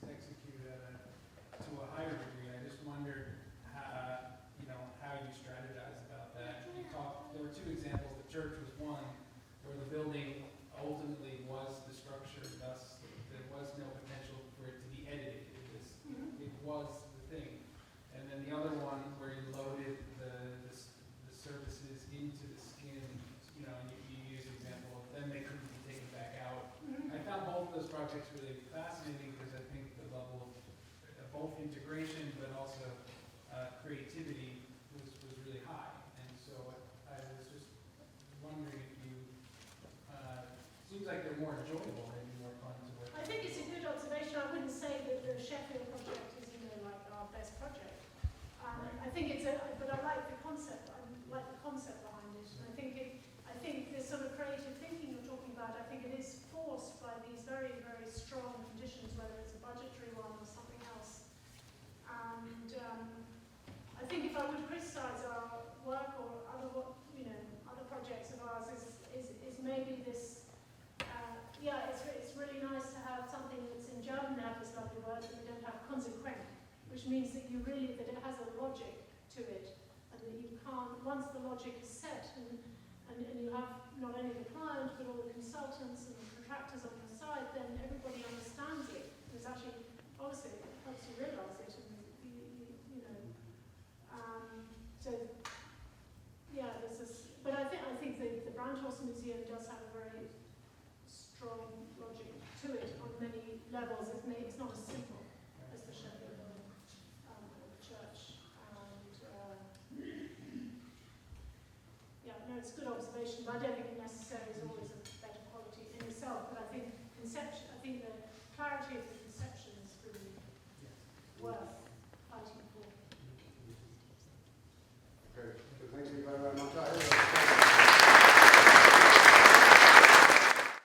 executed to a higher degree. I just wondered how you strategize about that. There were two examples. The church was one, where the building ultimately was the structure, thus there was no potential for it to be edited. It was the thing. And then the other one, where you loaded the surfaces into the skin, and you use the example of then they couldn't be taken back out. I found both those projects really fascinating because I think the level of both integration but also creativity was really high. And so I was just wondering if you, seems like they're more enjoyable and more fun to work I think it's a good observation. I wouldn't say that the Sheffield project is, like our best project. Right. I think but I like the concept. I like the concept behind it. And I think this sort of creative thinking you're talking about, I think it is forced by these very, very strong conditions, whether it's a budgetary one or something else. And I think if I would criticize our work or other projects of ours is maybe this. It's really nice to have something that's in German. They have this lovely word that we don't have, konsequent, which means that that it has a logic to it, and that you can't, once the logic is set, and you have not only the client but all the consultants and the contractors on the side, then everybody understands it. It's actually, obviously, it helps you realise it, and there's this. But I think the Brandhorst Museum does have a very strong logic to it on many levels. It's not as simple as the Sheffield church. And it's a good observation, but I don't think it necessarily is always of better quality in itself. But I think the clarity of the conception is really worth